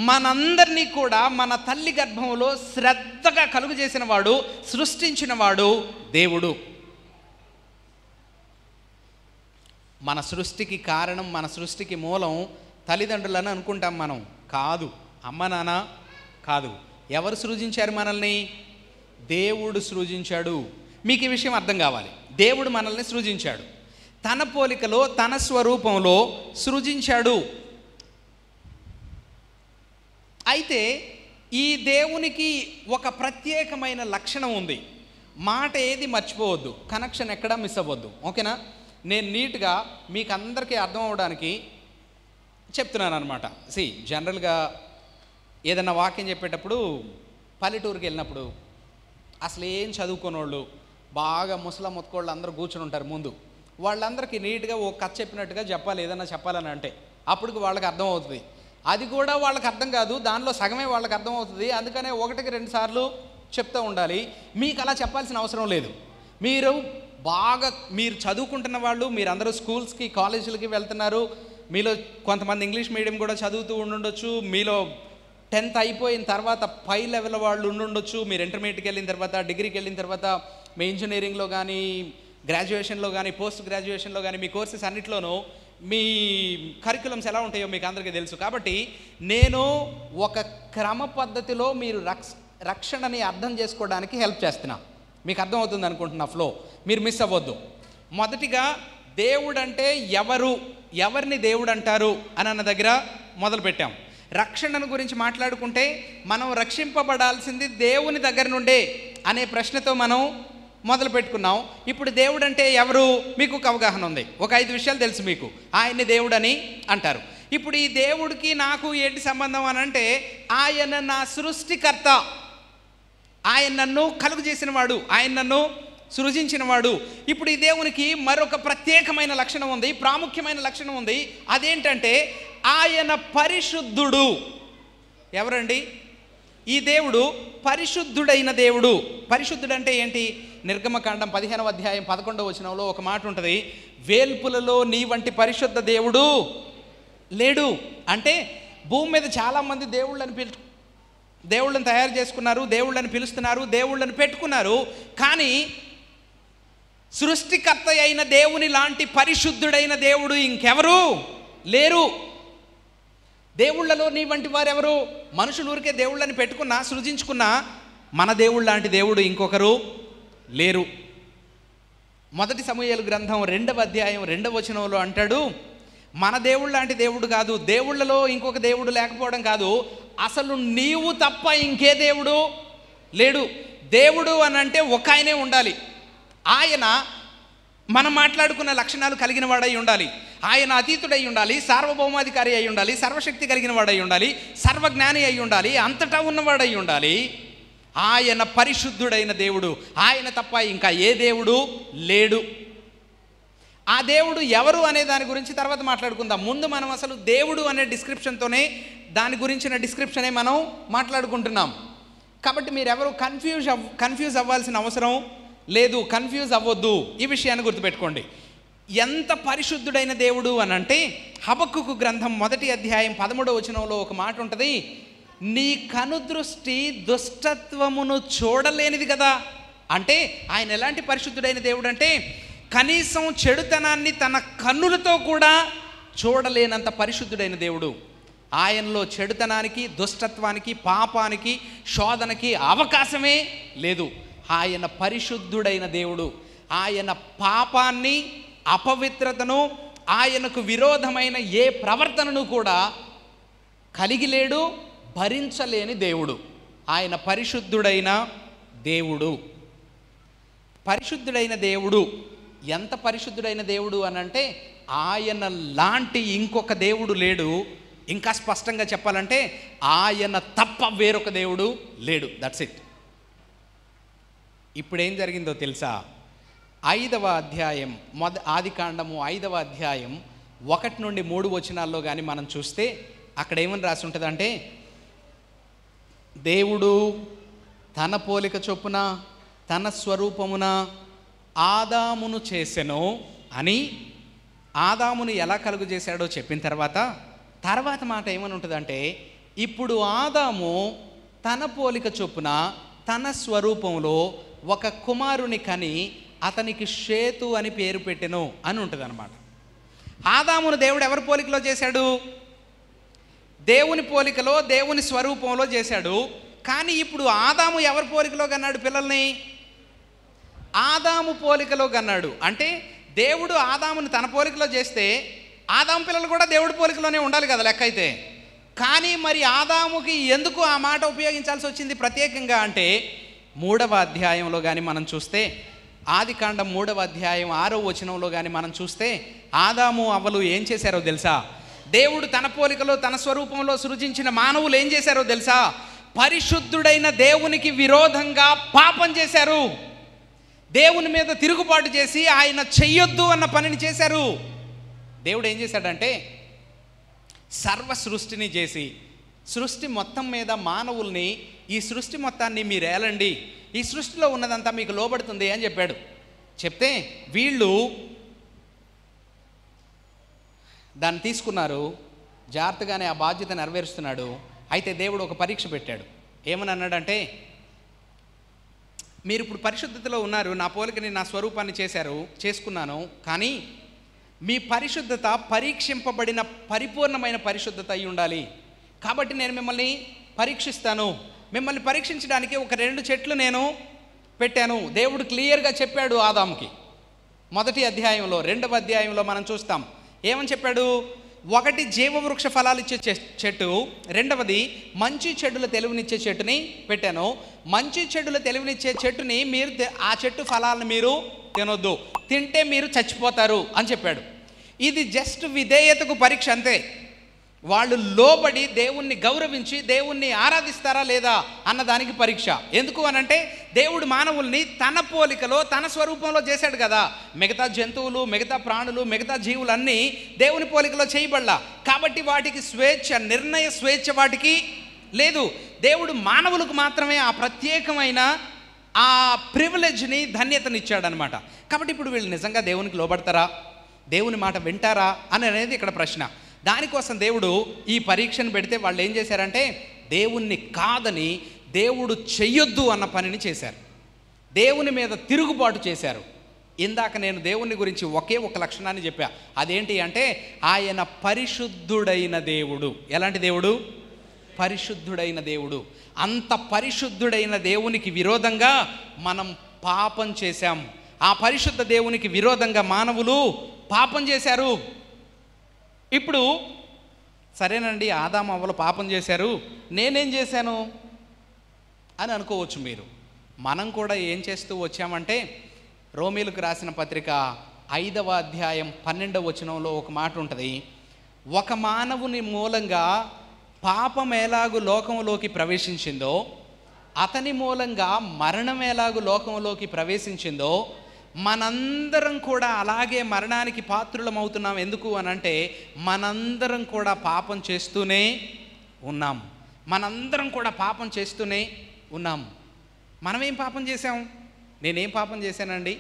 మనందరినీ కూడా మన తల్లి గర్భంలో శ్రద్ధగా కలుగజేసిన వాడు, సృష్టించిన వాడు దేవుడు. మన సృష్టికి కారణం, మన సృష్టికి మూలం తల్లిదండ్రులని అనుకుంటాం మనం. కాదు, అమ్మ నాన్న కాదు. ఎవరు సృజించారు మనల్ని? దేవుడు సృజించాడు. మీకు ఈ విషయం అర్థం కావాలి. దేవుడు మనల్ని సృజించాడు, తన పోలికలో తన స్వరూపంలో సృజించాడు. అయితే ఈ దేవునికి ఒక ప్రత్యేకమైన లక్షణం ఉంది. మాట ఏది మర్చిపోవద్దు, కనెక్షన్ ఎక్కడా మిస్ అవ్వద్దు. ఓకేనా? నేను నీట్గా మీకు అందరికీ అర్థం అవ్వడానికి చెప్తున్నాను అనమాట. జనరల్గా ఏదైనా వాక్యం చెప్పేటప్పుడు పల్లెటూరుకి వెళ్ళినప్పుడు అసలు ఏం చదువుకోనోళ్ళు, బాగా ముసకోళ్ళు అందరూ కూర్చుని ఉంటారు ముందు. వాళ్ళందరికీ నీట్గా ఓ కథ చెప్పినట్టుగా చెప్పాలి, ఏదన్నా చెప్పాలని అంటే. అప్పటికి వాళ్ళకి అర్థం అవుతుంది. అది కూడా వాళ్ళకి అర్థం కాదు, దానిలో సగమే వాళ్ళకి అర్థం అవుతుంది. అందుకనే 1కి 2 సార్లు చెప్తూ ఉండాలి. మీకు అలా చెప్పాల్సిన అవసరం లేదు. మీరు చదువుకుంటున్న వాళ్ళు, మీరందరూ స్కూల్స్కి కాలేజీలకి వెళ్తున్నారు. మీలో కొంతమంది ఇంగ్లీష్ మీడియం కూడా చదువుతూ ఉండొచ్చు. మీలో 10th అయిపోయిన తర్వాత పై లెవెల్ వాళ్ళు ఉండొచ్చు. మీరు ఇంటర్మీడియట్కి వెళ్ళిన తర్వాత, డిగ్రీకి వెళ్ళిన తర్వాత, మీ ఇంజనీరింగ్లో కానీ, గ్రాడ్యుయేషన్లో కానీ, పోస్ట్ గ్రాడ్యుయేషన్లో కానీ, మీ కోర్సెస్ అన్నిట్లోనూ మీ కరిక్యులమ్స్ ఎలా ఉంటాయో మీకు అందరికీ తెలుసు. కాబట్టి నేను ఒక క్రమ పద్ధతిలో మీరు రక్షణని అర్థం చేసుకోవడానికి హెల్ప్ చేస్తున్నా. మీకు అర్థమవుతుంది అనుకుంటున్నా ఫ్లో, మీరు మిస్ అవ్వద్దు. మొదటిగా దేవుడు అంటే ఎవరిని దేవుడు అంటారు అని అన్న దగ్గర మొదలుపెట్టాం. రక్షణను గురించి మాట్లాడుకుంటే మనం రక్షింపబడాల్సింది దేవుని దగ్గర నుండే అనే ప్రశ్నతో మనం మొదలు పెట్టుకున్నాం. ఇప్పుడు దేవుడు అంటే ఎవరు మీకు ఒక అవగాహన ఉంది, ఒక 5 విషయాలు తెలుసు మీకు. ఆయన్ని దేవుడు అని అంటారు. ఇప్పుడు ఈ దేవుడికి నాకు ఏంటి సంబంధం అని అంటే, ఆయన నా సృష్టికర్త, ఆయన నన్ను కలుగు చేసినవాడు, ఆయన నన్ను సృజించినవాడు. ఇప్పుడు ఈ దేవునికి మరొక ప్రత్యేకమైన లక్షణం ఉంది, ప్రాముఖ్యమైన లక్షణం ఉంది. అదేంటంటే ఆయన పరిశుద్ధుడు. ఎవరండి? ఈ దేవుడు పరిశుద్ధుడైన దేవుడు. పరిశుద్ధుడు అంటే ఏంటి? నిర్గమకాండం 15వ అధ్యాయం 11వ వచనంలో ఒక మాట ఉంటుంది, వేల్పులలో నీ వంటి పరిశుద్ధ దేవుడు లేడు. అంటే భూమి మీద చాలామంది దేవుళ్ళని తయారు చేసుకున్నారు, దేవుళ్ళని పిలుస్తున్నారు, దేవుళ్ళని పెట్టుకున్నారు. కానీ సృష్టికర్త అయిన దేవుని లాంటి పరిశుద్ధుడైన దేవుడు ఇంకెవరు లేరు. దేవుళ్ళలో నీ వంటి వారు ఎవరు? మనుషులు ఊరికే దేవుళ్ళని పెట్టుకున్నా, సృజించుకున్నా, మన దేవుళ్ళ లాంటి దేవుడు ఇంకొకరు లేరు. మొదటి సమూయేలు గ్రంథం 2వ అధ్యాయం 2వ వచనంలో అంటాడు, మన దేవుళ్ళ లాంటి దేవుడు కాదు, దేవుళ్ళలో ఇంకొక దేవుడు లేకపోవడం కాదు, అసలు నీవు తప్ప ఇంకే దేవుడు లేడు. దేవుడు అని అంటే ఒక ఆయనే ఉండాలి. ఆయన మనం మాట్లాడుకున్న లక్షణాలు కలిగిన వాడై ఉండాలి. ఆయన అతీతుడై ఉండాలి, సార్వభౌమాధికారి అయి ఉండాలి, సర్వశక్తి కలిగిన వాడై ఉండాలి, సర్వజ్ఞాని అయి ఉండాలి, అంతటా ఉన్నవాడై ఉండాలి. ఆయన పరిశుద్ధుడైన దేవుడు. ఆయన తప్ప ఇంకా ఏ దేవుడు లేడు. ఆ దేవుడు ఎవరు అనే దాని గురించి తర్వాత మాట్లాడుకుందాం. ముందు మనం అసలు దేవుడు అనే డిస్క్రిప్షన్తోనే, దాని గురించిన డిస్క్రిప్షనే మనం మాట్లాడుకుంటున్నాం. కాబట్టి మీరు ఎవరు కన్ఫ్యూజ్ అవ్వాల్సిన అవసరం లేదు, కన్ఫ్యూజ్ అవ్వద్దు. ఈ విషయాన్ని గుర్తుపెట్టుకోండి. ఎంత పరిశుద్ధుడైన దేవుడు అని అంటే, హబక్కుకు గ్రంథం 1వ అధ్యాయం 13వ వచనంలో ఒక మాట ఉంటుంది, నీ కనుదృష్టి దుష్టత్వమును చూడలేనిది కదా. అంటే ఆయన ఎలాంటి పరిశుద్ధుడైన దేవుడు అంటే, కనీసం చెడుతనాన్ని తన కన్నులతో కూడా చూడలేనంత పరిశుద్ధుడైన దేవుడు. ఆయనలో చెడుతనానికి, దుష్టత్వానికి, పాపానికి, శోధనకి అవకాశమే లేదు. ఆయన పరిశుద్ధుడైన దేవుడు. ఆయన పాపాన్ని, అపవిత్రతను, ఆయనకు విరోధమైన ఏ ప్రవర్తనను కూడా కలిగి లేడు, భరించలేని దేవుడు. ఆయన పరిశుద్ధుడైన దేవుడు. పరిశుద్ధుడైన దేవుడు ఎంత పరిశుద్ధుడైన దేవుడు అని అంటే, ఆయన లాంటి ఇంకొక దేవుడు లేడు. ఇంకా స్పష్టంగా చెప్పాలంటే ఆయన తప్ప వేరొక దేవుడు లేడు. That's it. ఇప్పుడు ఏం జరిగిందో తెలుసా? 5వ అధ్యాయం ఆదికాండము 5వ అధ్యాయం 1 నుండి 3 వచనాల్లో కానీ మనం చూస్తే అక్కడ ఏమని రాసి ఉంటుందంటే, దేవుడు తన పోలిక చొప్పున తన స్వరూపమున ఆదామును చేసెను అని, ఆదామును ఎలా కలుగు చేశాడో చెప్పిన తర్వాత మాట ఏమని ఉంటుందంటే, ఇప్పుడు ఆదాము తన పోలిక చొప్పున తన స్వరూపంలో ఒక కుమారుని కని అతనికి షేతు అని పేరు పెట్టెను అని ఉంటుంది అనమాట. ఆదామును దేవుడు ఎవరి పోలికలో చేశాడు? దేవుని పోలికలో, దేవుని స్వరూపంలో చేశాడు. కానీ ఇప్పుడు ఆదాము ఎవరి పోలికలో కన్నాడు పిల్లల్ని? ఆదాము పోలికలో కన్నాడు. అంటే దేవుడు ఆదాముని తన పోలికలో చేస్తే ఆదాము పిల్లలు కూడా దేవుడి పోలికలోనే ఉండాలి కదా లెక్క అయితే. కానీ మరి ఆదాముకి ఎందుకు ఆ మాట ఉపయోగించాల్సి వచ్చింది ప్రత్యేకంగా అంటే, 3వ అధ్యాయంలో కానీ మనం చూస్తే, ఆదికాండం 3వ అధ్యాయం 6వ వచనంలో కానీ మనం చూస్తే, ఆదాము అవ్వలు ఏం చేశారో తెలుసా? దేవుడు తన పోలికలో తన స్వరూపంలో సృజించిన మానవులు ఏం చేశారో తెలుసా? పరిశుద్ధుడైన దేవునికి విరోధంగా పాపం చేశారు. దేవుని మీద తిరుగుబాటు చేసి ఆయన చెయ్యొద్దు అన్న పనిని చేశారు. దేవుడు ఏం చేశాడంటే, సర్వ సృష్టిని చేసి, సృష్టి మొత్తం మీద మానవుల్ని, ఈ సృష్టి మొత్తాన్ని మీరు ఏలండి, ఈ సృష్టిలో ఉన్నదంతా మీకు లోబడుతుంది అని చెప్పాడు. చెప్తే వీళ్ళు దాన్ని తీసుకున్నారు, జాగ్రత్తగానే ఆ బాధ్యత నెరవేరుస్తున్నాడు. అయితే దేవుడు ఒక పరీక్ష పెట్టాడు. ఏమని అన్నాడంటే, మీరు ఇప్పుడు పరిశుద్ధతలో ఉన్నారు, నా పోలికని నా స్వరూపాన్ని చేసుకున్నాను, కానీ మీ పరిశుద్ధత పరీక్షింపబడిన పరిపూర్ణమైన పరిశుద్ధత అయి ఉండాలి. కాబట్టి నేను మిమ్మల్ని పరీక్షిస్తాను. మిమ్మల్ని పరీక్షించడానికి ఒక 2 చెట్లు నేను పెట్టాను. దేవుడు క్లియర్గా చెప్పాడు ఆదాముకి. 1వ అధ్యాయంలో 2వ అధ్యాయంలో మనం చూస్తాం. ఏమని చెప్పాడు? 1 జీవవృక్ష ఫలాలు ఇచ్చే చెట్టు, 2వది మంచి చెడుల తెలివినిచ్చే చెట్టుని పెట్టాను. మంచి చెడుల తెలివినిచ్చే చెట్టుని మీరు ఆ చెట్టు ఫలాలను మీరు తినొద్దు, తింటే మీరు చచ్చిపోతారు అని చెప్పాడు. ఇది జస్ట్ విధేయతకు పరీక్ష అంతే. వాళ్ళు లోబడి దేవుణ్ణి గౌరవించి దేవుణ్ణి ఆరాధిస్తారా లేదా అన్నదానికి పరీక్ష. ఎందుకు అనంటే, దేవుడు మానవుల్ని తన పోలికలో తన స్వరూపంలో చేశాడు కదా. మిగతా జంతువులు, మిగతా ప్రాణులు, మిగతా జీవులన్నీ దేవుని పోలికలో చేయబడలా. కాబట్టి వాటికి స్వేచ్ఛ, నిర్ణయ స్వేచ్ఛ వాటికి లేదు. దేవుడు మానవులకు మాత్రమే ఆ ప్రత్యేకమైన ఆ ప్రివిలేజ్ని, ధన్యతనిచ్చాడనమాట. కాబట్టి ఇప్పుడు వీళ్ళు నిజంగా దేవునికి లోబడతారా, దేవుని మాట వింటారా అని అనేది ఇక్కడ ప్రశ్న. దానికోసం దేవుడు ఈ పరీక్షను పెడితే వాళ్ళు ఏం చేశారంటే, దేవుణ్ణి కాదని దేవుడు చెయ్యొద్దు అన్న పనిని చేశారు. దేవుని మీద తిరుగుబాటు చేశారు. ఇందాక నేను దేవుని గురించి ఒకే ఒక లక్షణాన్ని చెప్పా. అదేంటి అంటే, ఆయన పరిశుద్ధుడైన దేవుడు. ఎలాంటి దేవుడు? పరిశుద్ధుడైన దేవుడు. అంత పరిశుద్ధుడైన దేవునికి విరోధంగా మనం పాపం చేశాం. ఆ పరిశుద్ధ దేవునికి విరోధంగా మానవులు పాపం చేశారు. ఇప్పుడు సరేనండి, ఆదాము అవ్వలు పాపం చేశారు, నేనేం చేశాను అని అనుకోవచ్చు మీరు. మనం కూడా ఏం చేస్తూ వచ్చామంటే, రోమీలకు రాసిన పత్రిక 5వ అధ్యాయం 12వ వచనంలో ఒక మాట ఉంటుంది. ఒక మానవుని మూలంగా పాపం ఎలాగు లోకంలోకి ప్రవేశించిందో, అతని మూలంగా మరణం ఎలాగు లోకంలోకి ప్రవేశించిందో, మనందరం కూడా అలాగే మరణానికి పాత్రులం అవుతున్నాం. ఎందుకు అనంటే, మనందరం కూడా పాపం చేస్తూనే ఉన్నాం. మనందరం కూడా పాపం చేస్తూనే ఉన్నాం. మనమేం పాపం చేశాం? నేనేం పాపం చేశానండి?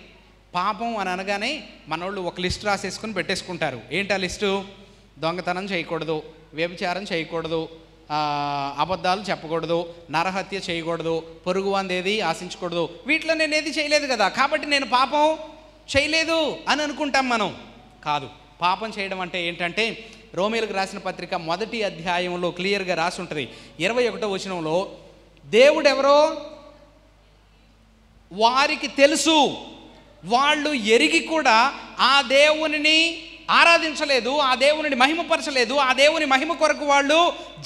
పాపం అని అనగానే మనోళ్ళు ఒక లిస్ట్ రాసేసుకుని పెట్టేసుకుంటారు. ఏంటి ఆ లిస్టు? దొంగతనం చేయకూడదు, వ్యభిచారం చేయకూడదు, అబద్ధాలు చెప్పకూడదు, నరహత్య చేయకూడదు, పొరుగువాందేది ఆశించకూడదు. వీటిలో నేను ఏది చేయలేదు కదా, కాబట్టి నేను పాపం చేయలేదు అని అనుకుంటాం మనం. కాదు. పాపం చేయడం అంటే ఏంటంటే, రోమీలకు రాసిన పత్రిక 1వ అధ్యాయంలో క్లియర్గా రాసి ఉంటుంది. 21వ వచనంలో, దేవుడెవరో వారికి తెలుసు, వాళ్ళు ఎరిగి కూడా ఆ దేవునిని ఆరాధించలేదు, ఆ దేవుని మహిమపరచలేదు, ఆ దేవుని మహిమ కొరకు వాళ్ళు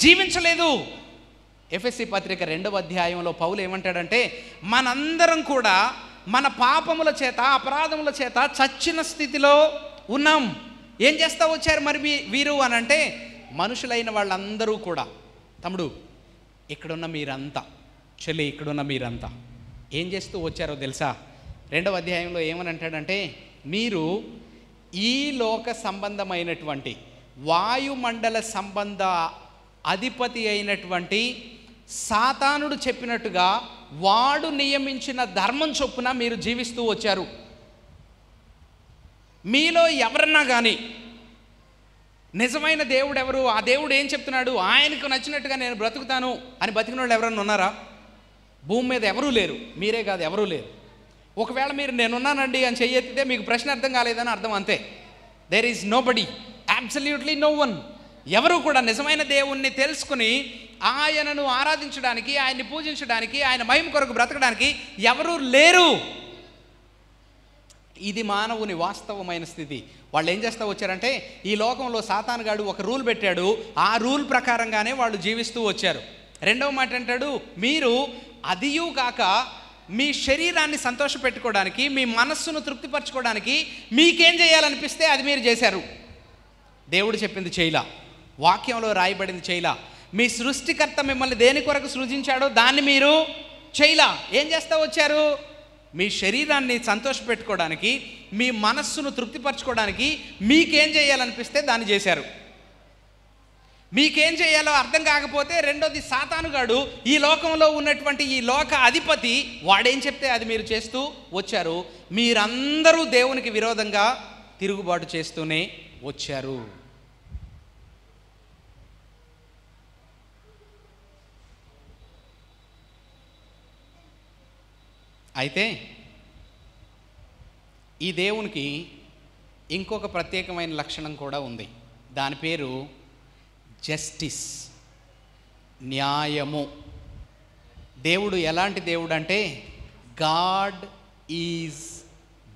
జీవించలేదు. ఎఫెసీ పత్రిక 2వ అధ్యాయంలో పౌలు ఏమంటాడంటే, మనందరం కూడా మన పాపముల చేత, అపరాధముల చేత చచ్చిన స్థితిలో ఉన్నాం. ఏం చేస్తూ వచ్చారు మరి వీరు అనంటే, మనుషులైన వాళ్ళందరూ కూడా, తమ్ముడు ఇక్కడున్న మీరంతా, చెల్లి ఇక్కడున్న మీరంతా ఏం చేస్తూ వచ్చారో తెలుసా? 2వ అధ్యాయంలో ఏమని అంటాడంటే, మీరు ఈ లోక సంబంధమైనటువంటి వాయుమండల సంబంధ అధిపతి అయినటువంటి సాతానుడు చెప్పినట్టుగా వాడు నియమించిన ధర్మం చొప్పున మీరు జీవిస్తూ వచ్చారు. మీలో ఎవరన్నా కానీ నిజమైన దేవుడు ఎవరు, ఆ దేవుడు ఏం చెప్తున్నాడు, ఆయనకు నచ్చినట్టుగా నేను బ్రతుకుతాను అని బతికిన వాళ్ళు ఎవరన్నా ఉన్నారా? భూమి మీద ఎవరూ లేరు. మీరే కాదు, ఎవరూ లేరు. ఒకవేళ మీరు నేనున్నానండి అని చెయ్యెత్తితే మీకు ప్రశ్న అర్థం కాలేదని అర్థం, అంతే. There is nobody, absolutely no one. ఎవరు కూడా నిజమైన దేవుణ్ణి తెలుసుకుని ఆయనను ఆరాధించడానికి, ఆయన్ని పూజించడానికి, ఆయన మహిమ కొరకు బ్రతకడానికి ఎవరూ లేరు. ఇది మానవుని వాస్తవమైన స్థితి. వాళ్ళు ఏం చేస్తూ వచ్చారంటే, ఈ లోకంలో సాతానుగాడు ఒక రూల్ పెట్టాడు, ఆ రూల్ ప్రకారంగానే వాళ్ళు జీవిస్తూ వచ్చారు. రెండవ మాట అంటాడు, మీరు అదియూ కాక మీ శరీరాన్ని సంతోషపెట్టుకోవడానికి, మీ మనస్సును తృప్తిపరచుకోవడానికి మీకేం చేయాలనిపిస్తే అది మీరు చేశారు. దేవుడు చెప్పింది చేయలా, వాక్యంలో రాయబడింది చేయలా, మీ సృష్టికర్త మిమ్మల్ని దేని కొరకు సృజించాడో దాన్ని మీరు చేయలా. ఏం చేస్తూ వచ్చారు? మీ శరీరాన్ని సంతోషపెట్టుకోవడానికి, మీ మనస్సును తృప్తిపరచుకోవడానికి మీకేం చేయాలనిపిస్తే దాన్ని చేశారు. మీకేం చేయాలో అర్థం కాకపోతే రెండోది, సాతానుగాడు ఈ లోకంలో ఉన్నటువంటి ఈ లోక అధిపతి, వాడేం చెప్తే అది మీరు చేస్తూ వచ్చారు. మీరందరూ దేవునికి విరోధంగా తిరుగుబాటు చేస్తూనే వచ్చారు. అయితే ఈ దేవునికి ఇంకొక ప్రత్యేకమైన లక్షణం కూడా ఉంది. దాని పేరు జస్టిస్, న్యాయము. దేవుడు ఎలాంటి దేవుడు అంటే గాడ్ ఈజ్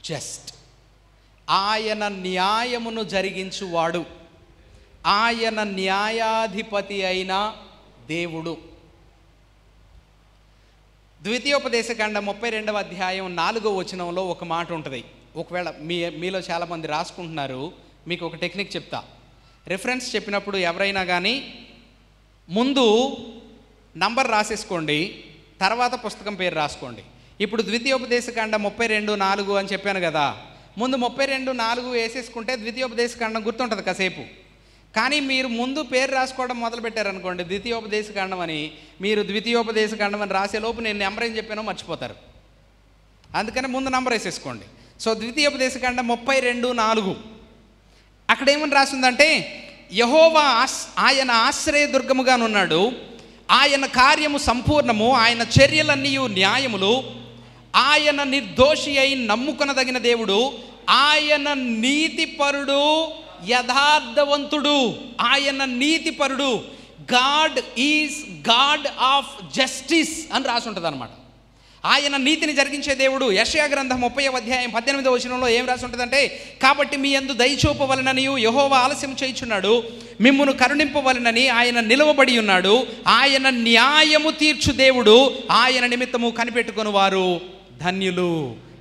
జస్ట్. ఆయన న్యాయమును జరిగించువాడు, ఆయన న్యాయాధిపతి అయిన దేవుడు. ద్వితీయోపదేశకాండం 32వ అధ్యాయం 4వ వచనంలో ఒక మాట ఉంటుంది. ఒకవేళ మీలో చాలామంది రాసుకుంటున్నారు, మీకు ఒక టెక్నిక్ చెప్తా. రిఫరెన్స్ చెప్పినప్పుడు ఎవరైనా కానీ ముందు నంబర్ రాసేసుకోండి, తర్వాత పుస్తకం పేరు రాసుకోండి. ఇప్పుడు ద్వితీయోపదేశకాండం 32:4 అని చెప్పాను కదా, ముందు 32:4 వేసేసుకుంటే ద్వితీయోపదేశకాండం గుర్తుంటుంది కాసేపు. కానీ మీరు ముందు పేరు రాసుకోవడం మొదలుపెట్టారనుకోండి ద్వితీయోపదేశకాండం అని, మీరు ద్వితీయోపదేశకాండం అని రాసేలోపు నేను నెంబర్ ఏం చెప్పానో మర్చిపోతారు. అందుకని ముందు నంబర్ వేసేసుకోండి. సో ద్వితీయోపదేశకాండం 32:4 అక్కడ ఏమని రాసిందంటే, యెహోవా ఆయన ఆశ్రయదుర్గముగానున్నాడు, ఆయన కార్యము సంపూర్ణము, ఆయన చర్యలన్నీ న్యాయములు, ఆయన నిర్దోషి అయి నమ్ముకొనదగిన దేవుడు, ఆయన నీతిపరుడు, యథార్థవంతుడు, ఆయన నీతిపరుడు. God is God of justice అని రాసి ఉంటుంది అనమాట. ఆయన నీతిని జరిగించే దేవుడు. యెషయా గ్రంథం 30వ అధ్యాయం 18వ వచనంలో ఏం రాసి ఉంటుందంటే, కాబట్టి మీ యందు దయ చూపవలెనని యెహోవా ఆలస్యం చేయుచున్నాడు, మిమ్మును కరుణింపవలెనని ఆయన నిలవబడి ఉన్నాడు, ఆయన న్యాయము తీర్చు దేవుడు, ఆయన నిమిత్తము కనిపెట్టుకొని వారు ధన్యులు.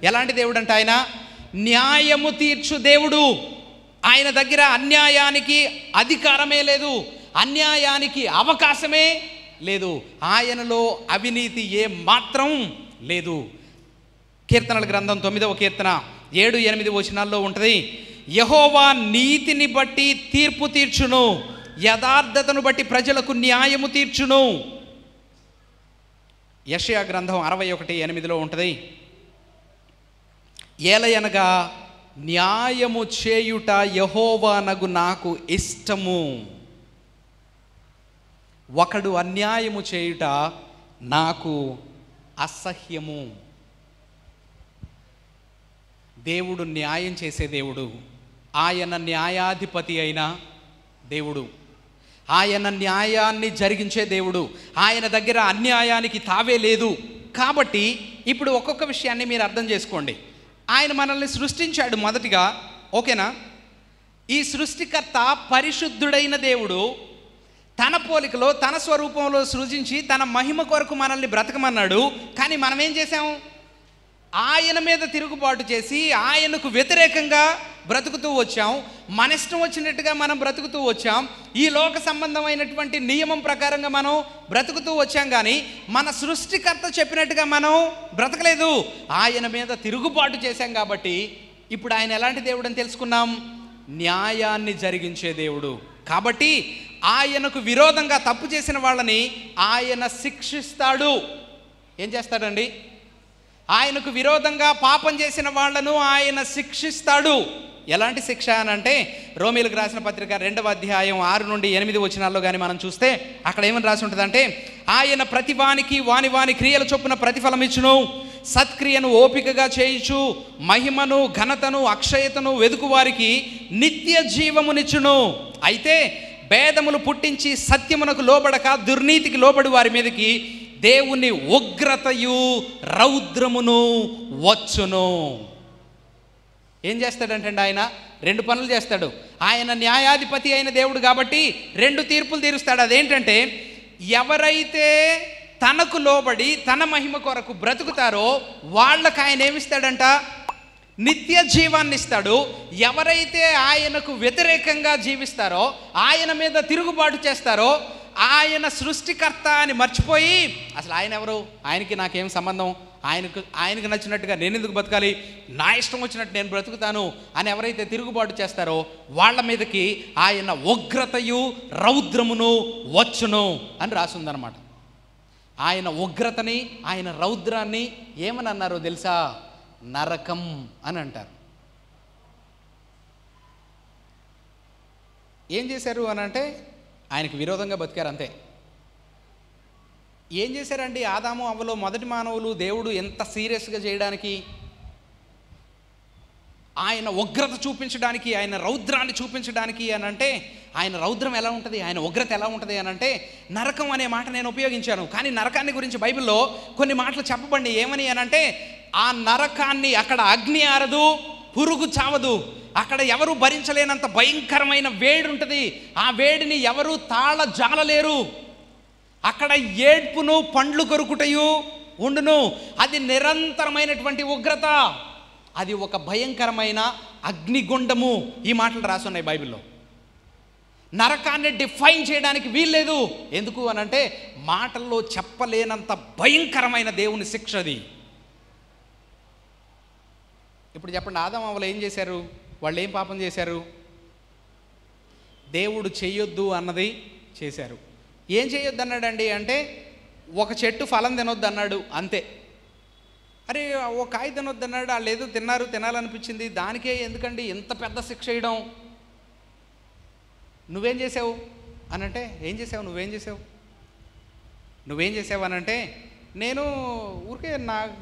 ఎలాంటి దేవుడు అంటే ఆయన న్యాయము తీర్చు దేవుడు. ఆయన దగ్గర అన్యాయానికి అధికారమే లేదు, అన్యాయానికి అవకాశమే లేదు, ఆయనలో అవినీతి ఏ మాత్రం లేదు. కీర్తనల గ్రంథం 9వ కీర్తన 7-8 వచనాల్లో ఉంటుంది, యెహోవా నీతిని బట్టి తీర్పు తీర్చును, యథార్థతను బట్టి ప్రజలకు న్యాయము తీర్చును. యెషయా గ్రంథం 61:8లో ఉంటుంది, ఏలయనగా న్యాయము చేయుట యెహోవానగు నాకు ఇష్టము, ఒకడు అన్యాయము చేయుట నాకు అసహ్యము. దేవుడు న్యాయం చేసే దేవుడు, ఆయన న్యాయాధిపతి అయిన దేవుడు, ఆయన న్యాయాన్ని జరిగించే దేవుడు. ఆయన దగ్గర అన్యాయానికి తావే లేదు. కాబట్టి ఇప్పుడు ఒక్కొక్క విషయాన్ని మీరు అర్థం చేసుకోండి. ఆయన మనల్ని సృష్టించాడు మొదటిగా, ఓకేనా? ఈ సృష్టికర్త పరిశుద్ధుడైన దేవుడు తన పోలికలో తన స్వరూపంలో సృజించి తన మహిమ కొరకు మనల్ని బ్రతకమన్నాడు. కానీ మనం ఏం చేసాం? ఆయన మీద తిరుగుబాటు చేసి ఆయనకు వ్యతిరేకంగా బ్రతుకుతూ వచ్చాం. మన ఇష్టం వచ్చినట్టుగా మనం బ్రతుకుతూ వచ్చాం. ఈ లోక సంబంధమైనటువంటి నియమం ప్రకారంగా మనం బ్రతుకుతూ వచ్చాం. కానీ మన సృష్టికర్త చెప్పినట్టుగా మనం బ్రతకలేదు, ఆయన మీద తిరుగుబాటు చేశాం. కాబట్టి ఇప్పుడు ఆయన ఎలాంటి దేవుడు అని తెలుసుకున్నాం, న్యాయాన్ని జరిగించే దేవుడు. కాబట్టి ఆయనకు విరోధంగా తప్పు చేసిన వాళ్ళని ఆయన శిక్షిస్తాడు. ఏం చేస్తాడండి? ఆయనకు విరోధంగా పాపం చేసిన వాళ్లను ఆయన శిక్షిస్తాడు. ఎలాంటి శిక్ష అని అంటే, రోమీలకు రాసిన పత్రిక 2వ అధ్యాయం 6-8 వచనాల్లో కానీ మనం చూస్తే అక్కడ ఏమని రాసి ఉంటుందంటే, ఆయన ప్రతి వానికి వాని క్రియల చొప్పున ప్రతిఫలం ఇచ్చును, సత్క్రియను ఓపికగా చేయుచు మహిమను ఘనతను అక్షయతను వెదుకు వారికి నిత్య జీవమునిచ్చును. అయితే భేదములు పుట్టించి సత్యమునకు లోబడక దుర్నీతికి లోబడి వారి మీదకి దేవుని ఉగ్రతయు రౌద్రమును వచ్చును. ఏం చేస్తాడంటే ఆయన 2 పనులు చేస్తాడు. ఆయన న్యాయాధిపతి అయిన దేవుడు కాబట్టి 2 తీర్పులు తీరుస్తాడు. అదేంటంటే, ఎవరైతే తనకు లోబడి తన మహిమ కొరకు బ్రతుకుతారో వాళ్ళకు ఆయన ఏమిస్తాడంట? నిత్య జీవాన్ని ఇస్తాడు. ఎవరైతే ఆయనకు వ్యతిరేకంగా జీవిస్తారో, ఆయన మీద తిరుగుబాటు చేస్తారో, ఆయన సృష్టికర్త అని మర్చిపోయి అసలు ఆయన ఎవరు, ఆయనకి నాకేం సంబంధం, ఆయనకు నచ్చినట్టుగా నేను ఎందుకు బతకాలి, నా ఇష్టం వచ్చినట్టు నేను బ్రతుకుతాను అని ఎవరైతే తిరుగుబాటు చేస్తారో వాళ్ళ మీదకి ఆయన ఉగ్రతయు రౌద్రమును వచ్చును అని రాసుందనమాట. ఆయన ఉగ్రతని ఆయన రౌద్రాన్ని ఏమని అన్నారో తెలుసా? నరకం అని అంటారు. ఏం చేశారు అని అంటే, ఆయనకు విరోధంగా బతికారు అంతే. ఏం చేశారండి ఆదాము అవ్వలో మొదటి మానవులు దేవుడు ఎంత సీరియస్గా చేయడానికి? ఆయన ఉగ్రత చూపించడానికి, ఆయన రౌద్రాన్ని చూపించడానికి అని అంటే, ఆయన రౌద్రం ఎలా ఉంటుంది, ఆయన ఉగ్రత ఎలా ఉంటుంది అని అంటే, నరకం అనే మాట నేను ఉపయోగించాను. కానీ నరకాన్ని గురించి బైబిల్లో కొన్ని మాటలు చెప్పబండి. ఏమని అని అంటే, ఆ నరకాన్ని అక్కడ అగ్ని ఆరదు, పురుగు చావదు, అక్కడ ఎవరు భరించలేనంత భయంకరమైన వేడి ఉంటుంది. ఆ వేడిని ఎవరు తాళజాలలేరు. అక్కడ ఏడ్పును పండ్లు కొరుకుటయు ఉండును. అది నిరంతరమైనటువంటి ఉగ్రత, అది ఒక భయంకరమైన అగ్నిగుండము. ఈ మాటలు రాసున్నాయి బైబిల్లో. నరకాన్ని డిఫైన్ చేయడానికి వీల్లేదు. ఎందుకు అనంటే మాటల్లో చెప్పలేనంత భయంకరమైన దేవుని శిక్ష అది. ఇప్పుడు చెప్పండి, ఆదాము అవ్వలు ఏం చేశారు? వాళ్ళు ఏం పాపం చేశారు? దేవుడు చేయొద్దు అన్నది చేశారు. ఏం చేయొద్దు అన్నాడండి అంటే, ఒక చెట్టు ఫలం తినొద్దు అన్నాడు, అంతే. అరే ఓ కాయ తినొద్దు అన్నాడు, వాళ్ళు ఏదో తిన్నారు, తినాలనిపించింది, దానికే ఎందుకండి ఇంత పెద్ద శిక్ష వేయడం? నువ్వేం చేసావు అనంటే, ఏం చేసావు, నువ్వేం చేసావు అనంటే, నేను ఊరికే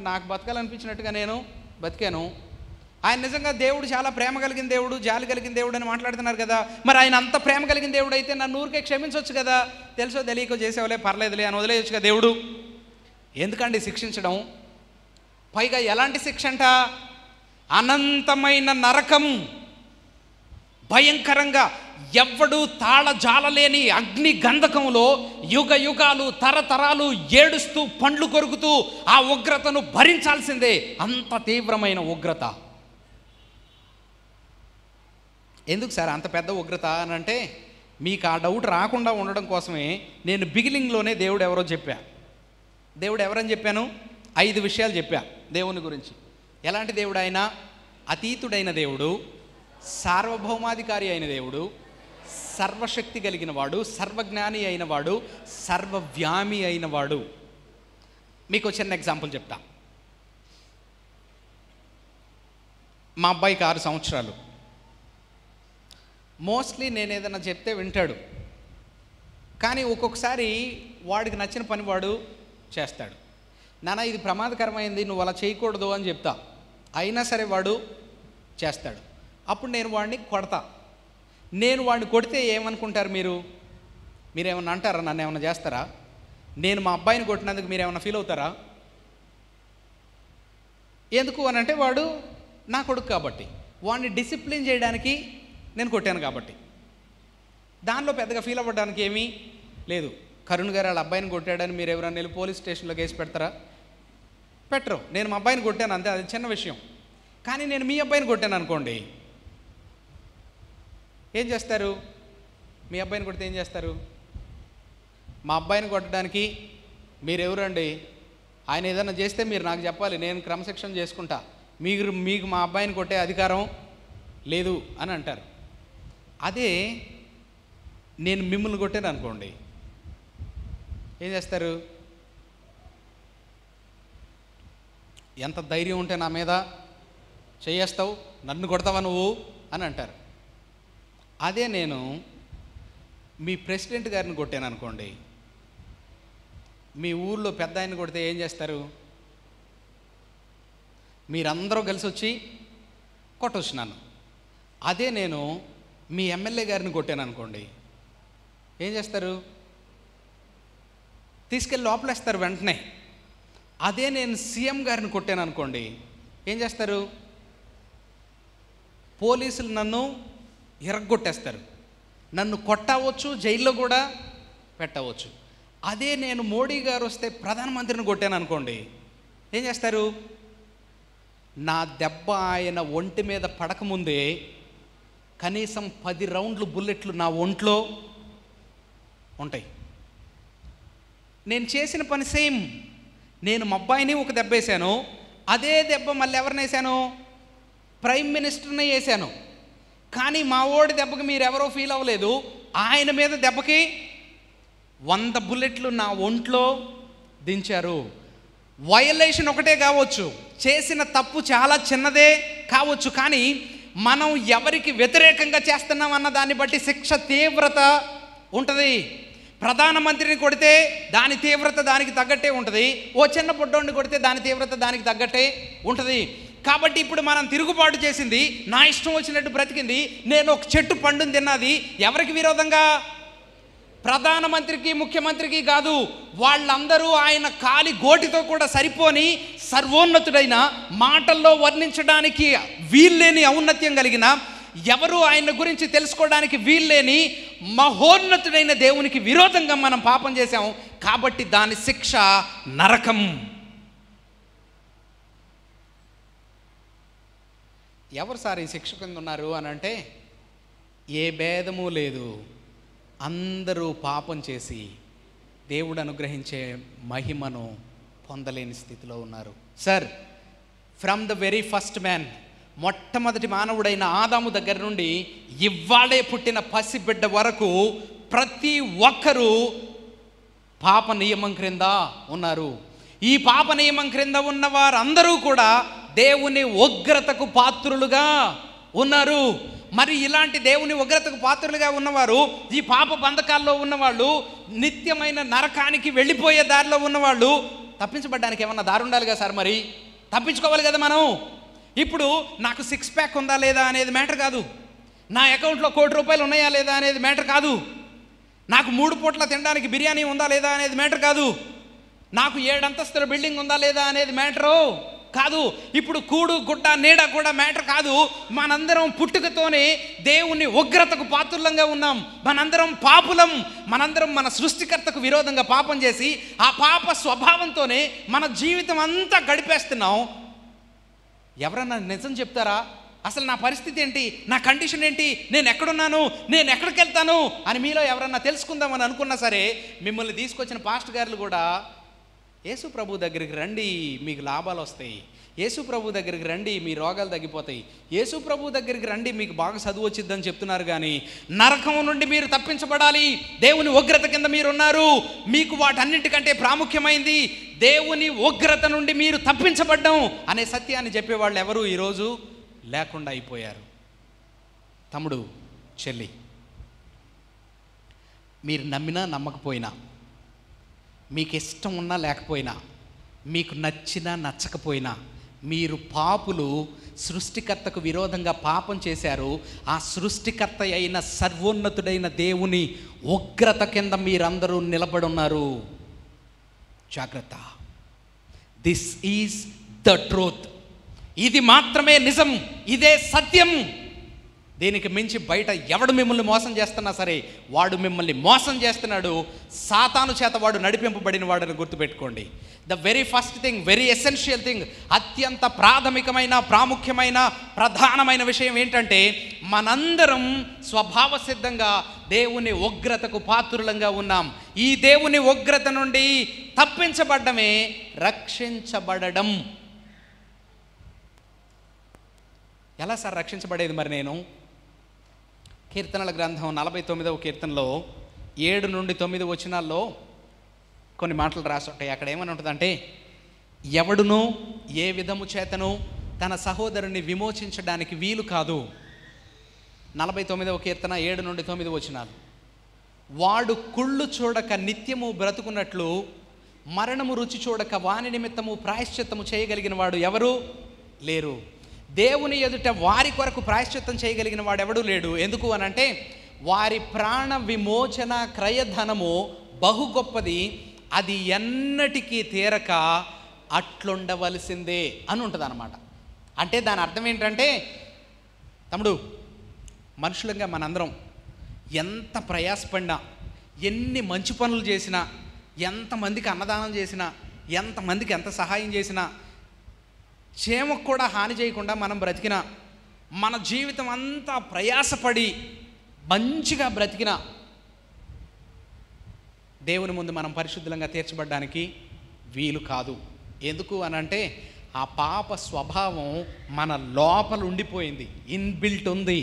నాకు బతకాలనిపించినట్టుగా నేను బతికాను. ఆయన నిజంగా దేవుడు చాలా ప్రేమ కలిగిన దేవుడు, జాలి కలిగిన దేవుడు అని మాట్లాడుతున్నారు కదా. మరి ఆయన అంత ప్రేమ కలిగిన దేవుడు అయితే నన్ను ఊరికే క్షమించవచ్చు కదా. తెలుసో తెలియకో చేసేవాళ్ళే, పర్లేదులే అని వదిలేయచ్చు కదా దేవుడు. ఎందుకండి శిక్షించడం? పైగా ఎలాంటి శిక్ష అంట? అనంతమైన నరకం, భయంకరంగా ఎవ్వడు తాళజాలలేని అగ్ని గంధకంలో యుగ యుగాలు తరతరాలు ఏడుస్తూ పండ్లు కొరుకుతూ ఆ ఉగ్రతను భరించాల్సిందే. అంత తీవ్రమైన ఉగ్రత. ఎందుకు సార్ అంత పెద్ద ఉగ్రత అని అంటే, మీకు ఆ డౌట్ రాకుండా ఉండడం కోసమే నేను బిగినింగ్లోనే దేవుడు ఎవరో చెప్పా. దేవుడు ఎవరని చెప్పాను? 5 విషయాలు చెప్పా దేవుని గురించి. ఎలాంటి దేవుడు ఆయన? అతీతుడైన దేవుడు, సార్వభౌమాధికారి అయిన దేవుడు, సర్వశక్తి కలిగిన వాడు, సర్వజ్ఞాని అయిన వాడు, సర్వవ్యామి అయిన వాడు. మీకు చిన్న ఎగ్జాంపుల్ చెప్తా. మా అబ్బాయికి 6 సంవత్సరాలు. మోస్ట్లీ నేను ఏదైనా చెప్తే వింటాడు, కానీ ఒక్కొక్కసారి వాడికి నచ్చిన పని వాడు చేస్తాడు. నాన్న ఇది ప్రమాదకరమైంది, నువ్వు అలా చేయకూడదు అని చెప్తా, అయినా సరే వాడు చేస్తాడు. అప్పుడు నేను వాడిని కొడతా. నేను వాడిని కొడితే ఏమనుకుంటారు మీరు? మీరేమన్నా అంటారా? నన్ను ఏమన్నా చేస్తారా? నేను మా అబ్బాయిని కొట్టినందుకు మీరేమన్నా ఫీల్ అవుతారా? ఎందుకు అని అంటే, వాడు నా కొడుకు కాబట్టి, వాడిని డిసిప్లిన్ చేయడానికి నేను కొట్టాను కాబట్టి. దానిలో పెద్దగా ఫీల్ అవ్వడానికి ఏమీ లేదు. కరుణ్ గారు వాళ్ళ అబ్బాయిని కొట్టాడని మీరు ఎవరైనా వెళ్ళి పోలీస్ స్టేషన్లో కేసు పెడతారా? పెట్టరు. నేను మా అబ్బాయిని కొట్టాను అంతే, అది చిన్న విషయం. కానీ నేను మీ అబ్బాయిని కొట్టాను అనుకోండి, ఏం చేస్తారు? మీ అబ్బాయిని కొడితే ఏం చేస్తారు? మా అబ్బాయిని కొట్టడానికి మీరెవరండి? ఆయన ఏదైనా చేస్తే మీరు నాకు చెప్పాలి, నేను క్రమశిక్షణ చేసుకుంటా. మీకు మా అబ్బాయిని కొట్టే అధికారం లేదు అని అంటారు. అదే నేను మిమ్మల్ని కొట్టాను అనుకోండి, ఏం చేస్తారు? ఎంత ధైర్యం ఉంటే నా మీద చేయేస్తావు, నన్ను కొడతావా నువ్వు అని అంటారు. అదే నేను మీ ప్రెసిడెంట్ గారిని కొట్టాను అనుకోండి, మీ ఊళ్ళో పెద్ద ఆయన్ని కొడితే ఏం చేస్తారు? మీరందరూ కలిసి వచ్చి కొట్టవచ్చు నన్ను. అదే నేను మీ ఎమ్మెల్యే గారిని కొట్టాను అనుకోండి, ఏం చేస్తారు? తీసుకెళ్ళి లోపలేస్తారు వెంటనే. అదే నేను సీఎం గారిని కొట్టాను అనుకోండి, ఏం చేస్తారు? పోలీసులు నన్ను ఎరగొట్టేస్తారు, నన్ను కొట్టవచ్చు, జైల్లో కూడా పెట్టవచ్చు. అదే నేను మోడీ గారు వస్తే ప్రధానమంత్రిని కొట్టాను అనుకోండి, ఏం చేస్తారు? నా దెబ్బ ఆయన ఒంటి మీద పడకముందే కనీసం 10 రౌండ్లు బుల్లెట్లు నా ఒంట్లో ఉంటాయి. నేను చేసిన పని సేమ్. నేను మా అబ్బాయిని ఒక దెబ్బ వేసాను, అదే దెబ్బ మళ్ళీ ఎవరిని వేసాను? ప్రైమ్ మినిస్టర్ని వేసాను. కానీ మా ఓడి దెబ్బకి మీరు ఎవరో ఫీల్ అవ్వలేదు, ఆయన మీద దెబ్బకి 100 బుల్లెట్లు నా ఒంట్లో దించారు. వయలేషన్ ఒకటే కావచ్చు, చేసిన తప్పు చాలా చిన్నదే కావచ్చు, కానీ మనం ఎవరికి వ్యతిరేకంగా చేస్తున్నాం అన్న దాన్ని బట్టి శిక్ష తీవ్రత ఉంటుంది. ప్రధానమంత్రిని కొడితే దాని తీవ్రత దానికి తగ్గట్టే ఉంటుంది, ఓ చిన్న పొట్టోడిని కొడితే దాని తీవ్రత దానికి తగ్గట్టే ఉంటుంది. కాబట్టి ఇప్పుడు మనం తిరుగుబాటు చేసింది, నా ఇష్టం వచ్చినట్టు బ్రతికింది, నేను ఒక చెట్టు పండుని తిన్నది ఎవరికి విరోధంగా? ప్రధానమంత్రికి ముఖ్యమంత్రికి కాదు. వాళ్ళందరూ ఆయన కాలి గోటితో కూడా సరిపోని సర్వోన్నతుడైన, మాటల్లో వర్ణించడానికి వీల్లేని ఔన్నత్యం కలిగిన, ఎవరు ఆయన గురించి తెలుసుకోవడానికి వీల్లేని మహోన్నతుడైన దేవునికి విరోధంగా మనం పాపం చేశాం. కాబట్టి దాని శిక్ష నరకం. ఎవరు సార్ ఈ శిక్ష కింద ఉన్నారు అని అంటే, ఏ భేదము లేదు, అందరూ పాపం చేసి దేవుడు అనుగ్రహించే మహిమను పొందలేని స్థితిలో ఉన్నారు. Sir, from the very first man, మొట్టమొదటి మానవుడైన ఆదాము దగ్గర నుండి ఇవ్వాడే పుట్టిన పసిబిడ్డ వరకు ప్రతి ఒక్కరూ పాప నియమం క్రింద ఉన్నారు. ఈ పాప నియమం క్రింద ఉన్న వారందరూ కూడా దేవుని ఉగ్రతకు పాత్రులుగా ఉన్నారు. మరి ఇలాంటి దేవుని ఉగ్రతకు పాత్రులుగా ఉన్నవారు, ఈ పాప బంధకాల్లో ఉన్నవాళ్ళు, నిత్యమైన నరకానికి వెళ్ళిపోయే దారిలో ఉన్నవాళ్ళు తప్పించబడ్డానికి ఏమన్నా దారి ఉండాలి కదా సార్. మరి తప్పించుకోవాలి కదా మనం. ఇప్పుడు నాకు 6 ప్యాక్ ఉందా లేదా అనేది మ్యాటర్ కాదు, నా అకౌంట్లో ₹1 కోటి ఉన్నాయా లేదా అనేది మ్యాటర్ కాదు, నాకు 3 పూట్ల తినడానికి బిర్యానీ ఉందా లేదా అనేది మ్యాటర్ కాదు, నాకు 7 అంతస్తుల బిల్డింగ్ ఉందా లేదా అనేది మ్యాటరు కాదు. ఇప్పుడు కూడు గుడ్డ నీడ కూడా మ్యాటర్ కాదు. మనందరం పుట్టుకతోనే దేవుని ఉగ్రతకు పాత్రులంగా ఉన్నాం. మనందరం పాపులం. మనందరం మన సృష్టికర్తకు విరోధంగా పాపం చేసి ఆ పాప స్వభావంతోనే మన జీవితం అంతా గడిపేస్తున్నాం. ఎవరన్నా నిజం చెప్తారా? అసలు నా పరిస్థితి ఏంటి, నా కండిషన్ ఏంటి, నేను ఎక్కడున్నాను, నేను ఎక్కడికి వెళ్తాను అని మీలో ఎవరన్నా తెలుసుకుందామని అనుకున్నా సరే, మిమ్మల్ని తీసుకొచ్చిన పాస్టర్ గారులు కూడా యేసు ప్రభు దగ్గరికి రండి, మీకు లాభాలు వస్తాయి, యేసు ప్రభు దగ్గరికి రండి, మీ రోగాలు తగ్గిపోతాయి, యేసు ప్రభు దగ్గరికి రండి, మీకు బాగా చదువు వచ్చిద్దని చెప్తున్నారు. కానీ నరకం నుండి మీరు తప్పించబడాలి, దేవుని ఉగ్రత కింద మీరు ఉన్నారు, మీకు వాటన్నింటికంటే ప్రాముఖ్యమైంది దేవుని ఉగ్రత నుండి మీరు తప్పించబడ్డం అనే సత్యాన్ని చెప్పేవాళ్ళు ఎవరు ఈరోజు లేకుండా అయిపోయారు. తమ్ముడు, చెల్లి, మీరు నమ్మినా నమ్మకపోయినా, మీకు ఇష్టం ఉన్నా లేకపోయినా, మీకు నచ్చినా నచ్చకపోయినా, మీరు పాపులు, సృష్టికర్తకు విరోధంగా పాపం చేశారు. ఆ సృష్టికర్త అయిన సర్వోన్నతుడైన దేవుని ఉగ్రత కింద మీరందరూ నిలబడి ఉన్నారు. జాగ్రత్త. This is the truth. ఇది మాత్రమే నిజం, ఇదే సత్యం. దీనికి మించి బయట ఎవడు మిమ్మల్ని మోసం చేస్తున్నా సరే, వాడు మిమ్మల్ని మోసం చేస్తున్నాడు. సాతాను చేత వాడు నడిపింపబడిన వాడని గుర్తుపెట్టుకోండి. The very first thing, very essential thing, అత్యంత ప్రాథమికమైన, ప్రాముఖ్యమైన, ప్రధానమైన విషయం ఏంటంటే, మనందరం స్వభావ సిద్ధంగా దేవుని ఉగ్రతకు పాత్రులంగా ఉన్నాం. ఈ దేవుని ఉగ్రత నుండి తప్పించబడ్డమే రక్షించబడడం. ఎలా సార్ రక్షించబడేది? మరి నేను కీర్తనల గ్రంథం 49వ కీర్తనలో 7 నుండి 9 వచనాల్లో కొన్ని మాటలు రాసి ఉంటాయి. అక్కడ ఏమని ఉంటుందంటే, ఎవడును ఏ విధము చేతను తన సహోదరుని విమోచించడానికి వీలు కాదు. 49వ కీర్తన 7 నుండి 9 వచనాలు. వాడు కుళ్ళు చూడక నిత్యము బ్రతుకున్నట్లు, మరణము రుచి చూడక వాని నిమిత్తము ప్రాయశ్చిత్తము చేయగలిగిన వాడు ఎవరు లేరు. దేవుని ఎదుట వారి కొరకు ప్రాయశ్చిత్తం చేయగలిగిన వాడు ఎవడూ లేడు. ఎందుకు అనంటే, వారి ప్రాణ విమోచన క్రయధనము బహు గొప్పది, అది ఎన్నటికీ తీరక అట్లుండవలసిందే అని ఉంటుంది అన్నమాట. అంటే దాని అర్థం ఏంటంటే, తమ్ముడు, మనుషులంగా మనందరం ఎంత ప్రయాసపడినా, ఎన్ని మంచి పనులు చేసినా, ఎంతమందికి అన్నదానం చేసినా, ఎంతమందికి ఎంత సహాయం చేసినా, క్షేమకు కూడా హాని చేయకుండా మనం బ్రతికిన, మన జీవితం అంతా ప్రయాసపడి మంచిగా బ్రతికిన, దేవుని ముందు మనం పరిశుద్ధంగా తీర్చబడడానికి వీలు కాదు. ఎందుకు అనంటే, ఆ పాప స్వభావం మన లోపల ఉండిపోయింది, ఇన్బిల్ట్ ఉంది.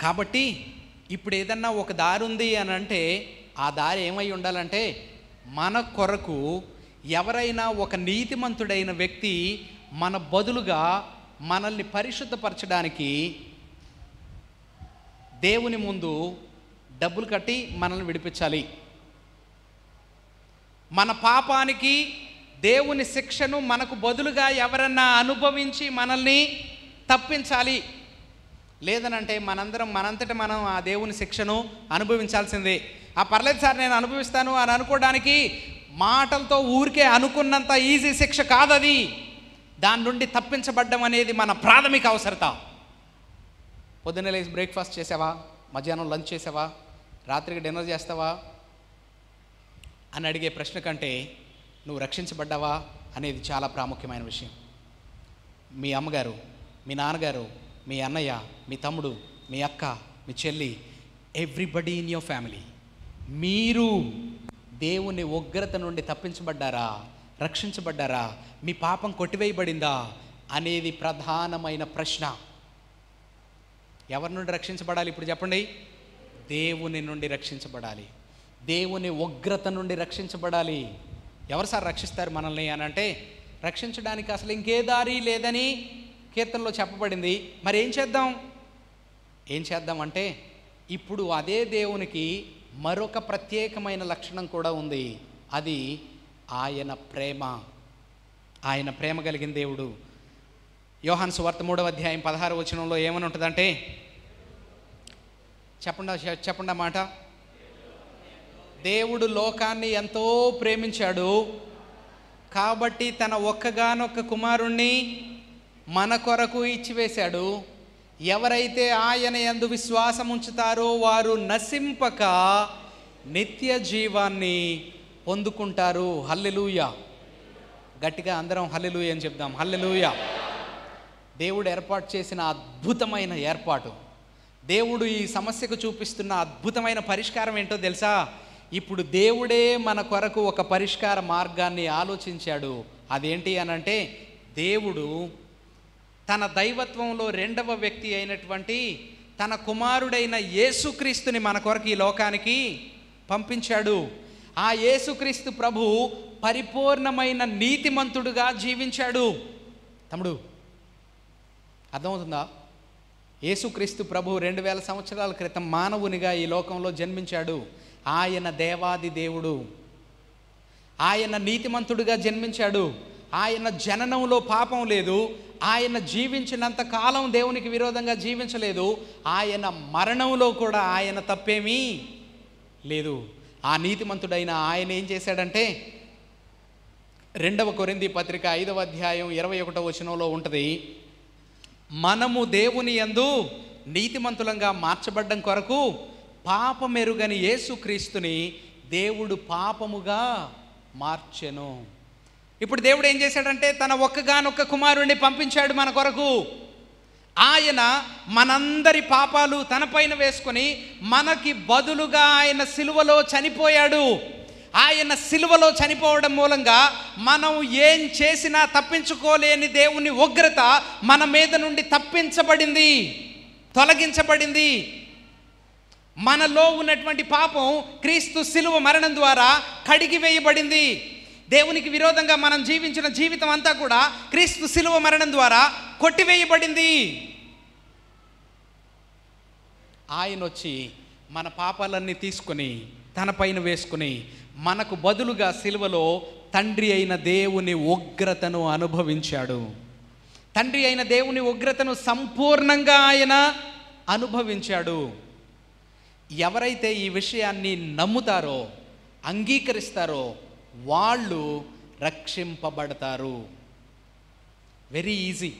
కాబట్టి ఇప్పుడు ఏదన్నా ఒక దారి ఉంది అని అంటే, ఆ దారి ఏమై ఉండాలంటే, మన కొరకు ఎవరైనా ఒక నీతిమంతుడైన వ్యక్తి మన బదులుగా మనల్ని పరిశుద్ధపరచడానికి దేవుని ముందు డబ్బులు కట్టి మనల్ని విడిపించాలి. మన పాపానికి దేవుని శిక్షను మనకు బదులుగా ఎవరన్నా అనుభవించి మనల్ని తప్పించాలి. లేదనంటే మనంతట మనం ఆ దేవుని శిక్షను అనుభవించాల్సిందే. పర్లేదు సార్ నేను అనుభవిస్తాను అని అనుకోవడానికి మాటలతో ఊరికే అనుకున్నంత ఈజీ శిక్ష కాదది. దాని నుండి తప్పించబడ్డం అనేది మన ప్రాథమిక అవసరత. పొద్దున్నే లేచి బ్రేక్ఫాస్ట్ చేసావా, మధ్యాహ్నం లంచ్ చేసావా, రాత్రికి డిన్నర్ చేస్తావా అని అడిగే ప్రశ్న కంటే నువ్వు రక్షించబడ్డావా అనేది చాలా ప్రాముఖ్యమైన విషయం. మీ అమ్మగారు, మీ నాన్నగారు, మీ అన్నయ్య, మీ తమ్ముడు, మీ అక్క, మీ చెల్లి, ఎవ్రీబడి ఇన్ యువర్ ఫ్యామిలీ, మీరు దేవుని ఉగ్రత నుండి తప్పించబడ్డారా, రక్షించబడ్డారా, మీ పాపం కొట్టివేయబడిందా అనేది ప్రధానమైన ప్రశ్న. ఎవరి నుండి రక్షించబడాలి ఇప్పుడు చెప్పండి? దేవుని నుండి రక్షించబడాలి. దేవుని ఉగ్రత నుండి రక్షించబడాలి. ఎవరు సార్ రక్షిస్తారు మనల్ని అని అంటే, రక్షించడానికి అసలు ఇంకే దారి లేదని కీర్తనలో చెప్పబడింది. మరి ఏం చేద్దాం అంటే, ఇప్పుడు అదే దేవునికి మరొక ప్రత్యేకమైన లక్షణం కూడా ఉంది. అది ఆయన ప్రేమ. ఆయన ప్రేమ కలిగిన దేవుడు. యోహాను సువార్త 3వ అధ్యాయం 16వ వచనంలో ఏమని ఉంటుందంటే, చెప్పండి ఆ మాట. దేవుడు లోకాన్ని ఎంతో ప్రేమించాడు కాబట్టి తన ఒక్కగానొక్క కుమారుణ్ణి మన కొరకు ఇచ్చివేశాడు. ఎవరైతే ఆయన యందు విశ్వాసం ఉంచుతారో వారు నశింపక నిత్య జీవాన్ని పొందుకుంటారు. హల్లెలూయా. గట్టిగా అందరం హల్లెలూయా అని చెప్దాం. హల్లెలూయా. దేవుడు ఏర్పాటు చేసిన అద్భుతమైన ఏర్పాటు, దేవుడు ఈ సమస్యకు చూపిస్తున్న అద్భుతమైన పరిష్కారం ఏంటో తెలుసా? ఇప్పుడు దేవుడే మన కొరకు ఒక పరిష్కార మార్గాన్ని ఆలోచించాడు. అదేంటి అనంటే, దేవుడు తన దైవత్వంలో 2వ వ్యక్తి అయినటువంటి తన కుమారుడైన యేసుక్రీస్తుని మన కొరకు ఈ లోకానికి పంపించాడు. ఆ యేసుక్రీస్తు ప్రభు పరిపూర్ణమైన నీతిమంతుడుగా జీవించాడు. తమ్ముడు అర్థమవుతుందా? యేసుక్రీస్తు ప్రభు 2000 సంవత్సరాల క్రితం మానవునిగా ఈ లోకంలో జన్మించాడు. ఆయన దేవాది దేవుడు. ఆయన నీతిమంతుడిగా జన్మించాడు. ఆయన జననంలో పాపం లేదు. ఆయన జీవించినంత కాలం దేవునికి విరోధంగా జీవించలేదు. ఆయన మరణంలో కూడా ఆయన తప్పేమీ లేదు. ఆ నీతిమంతుడైన ఆయన ఏం చేశాడంటే, 2వ కొరింథీ పత్రిక 5వ అధ్యాయం 21వ వచనంలో ఉంటుంది, మనము దేవుని యందు నీతిమంతులంగా మార్చబడ్డం కొరకు పాపమెరుగని యేసుక్రీస్తుని దేవుడు పాపముగా మార్చెను. ఇప్పుడు దేవుడు ఏం చేశాడంటే, తన ఒక్కగానొక్క కుమారుణ్ణి పంపించాడు మన కొరకు. ఆయన మనందరి పాపాలు తనపైన వేసుకొని మనకి బదులుగా ఆయన సిలువలో చనిపోయాడు. ఆయన సిలువలో చనిపోవడం మూలంగా మనం ఏం చేసినా తప్పించుకోలేని దేవుని ఉగ్రత మన మీద నుండి తప్పించబడింది, తొలగించబడింది. మనలో ఉన్నటువంటి పాపం క్రీస్తు సిలువ మరణం ద్వారా కడిగివేయబడింది. దేవునికి విరోధంగా మనం జీవించిన జీవితం అంతా కూడా క్రీస్తు సిలువ మరణం ద్వారా కొట్టివేయబడింది. ఆయన వచ్చి మన పాపాలన్నీ తీసుకొని తన పైన వేసుకుని మనకు బదులుగా సిలువలో తండ్రి అయిన దేవుని ఉగ్రతను అనుభవించాడు. తండ్రి అయిన దేవుని ఉగ్రతను సంపూర్ణంగా ఆయన అనుభవించాడు. ఎవరైతే ఈ విషయాన్ని నమ్ముతారో, అంగీకరిస్తారో వాళ్ళు రక్షింపబడతారు. Very easy.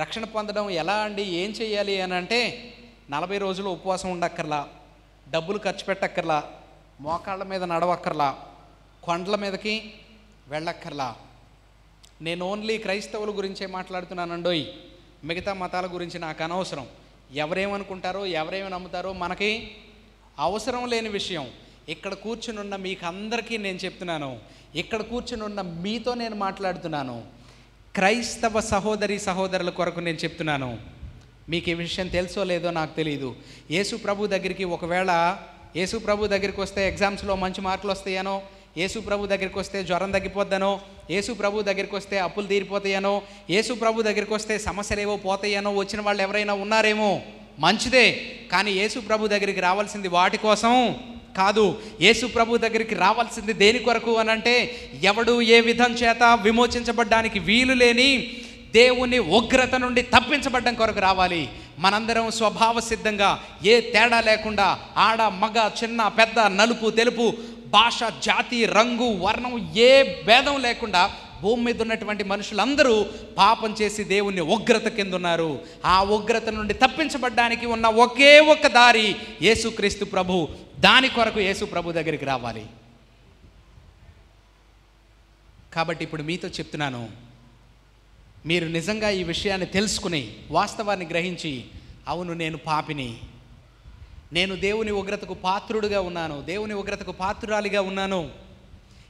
రక్షణ పొందడం ఎలా అండి, ఏం చేయాలి అని అంటే, 40 రోజులు ఉపవాసం ఉండక్కర్లా, డబ్బులు ఖర్చు పెట్టక్కర్లా, మోకాళ్ళ మీద నడవక్కర్లా, కొండల మీదకి వెళ్ళక్కర్లా. నేను ఓన్లీ క్రైస్తవుల గురించే మాట్లాడుతున్నానండోయ్. మిగతా మతాల గురించి నాకు అనవసరం. ఎవరేమనుకుంటారో, ఎవరేమి నమ్ముతారో మనకి అవసరం లేని విషయం. ఇక్కడ కూర్చునున్న మీకు అందరికీ నేను చెప్తున్నాను, ఇక్కడ కూర్చునున్న మీతో నేను మాట్లాడుతున్నాను. క్రైస్తవ సహోదరి సహోదరుల కొరకు నేను చెప్తున్నాను. మీకు ఈ విషయం తెలుసో లేదో నాకు తెలియదు. యేసు ప్రభు దగ్గరికి ఒకవేళ యేసు ప్రభు దగ్గరికి వస్తే ఎగ్జామ్స్లో మంచి మార్కులు వస్తాయనో, యేసు ప్రభు దగ్గరికి వస్తే జ్వరం తగ్గిపోద్దనో, యేసు ప్రభు దగ్గరికి వస్తే అప్పులు తీరిపోతాయనో, యేసు ప్రభు దగ్గరికి వస్తే సమస్యలు ఏవో పోతాయనో వచ్చిన వాళ్ళు ఎవరైనా ఉన్నారేమో, మంచిదే. కానీ యేసు ప్రభు దగ్గరికి రావాల్సింది వాటి కోసం కాదు. యేసు ప్రభు దగ్గరికి రావాల్సింది దేని కొరకు అనంటే, ఎవడు ఏ విధం చేత విమోచించబడ్డానికి వీలు లేని దేవుని ఉగ్రత నుండి తప్పించబడ్డం కొరకు రావాలి. మనందరం స్వభావ సిద్ధంగా ఏ తేడా లేకుండా, ఆడ మగ చిన్న పెద్ద నలుపు తెలుపు భాష జాతి రంగు వర్ణం ఏ భేదం లేకుండా భూమి మీద ఉన్నటువంటి మనుషులందరూ పాపం చేసి దేవుని ఉగ్రత కింద ఉన్నారు. ఆ ఉగ్రత నుండి తప్పించబడ్డానికి ఉన్న ఒకే ఒక్క దారి యేసుక్రీస్తు ప్రభు. దాని కొరకు యేసు ప్రభు దగ్గరికి రావాలి. కాబట్టి ఇప్పుడు మీతో చెప్తున్నాను, మీరు నిజంగా ఈ విషయాన్ని తెలుసుకుని వాస్తవాన్ని గ్రహించి, అవును నేను పాపిని, నేను దేవుని ఉగ్రతకు పాత్రుడుగా ఉన్నాను, దేవుని ఉగ్రతకు పాత్రురాలిగా ఉన్నాను,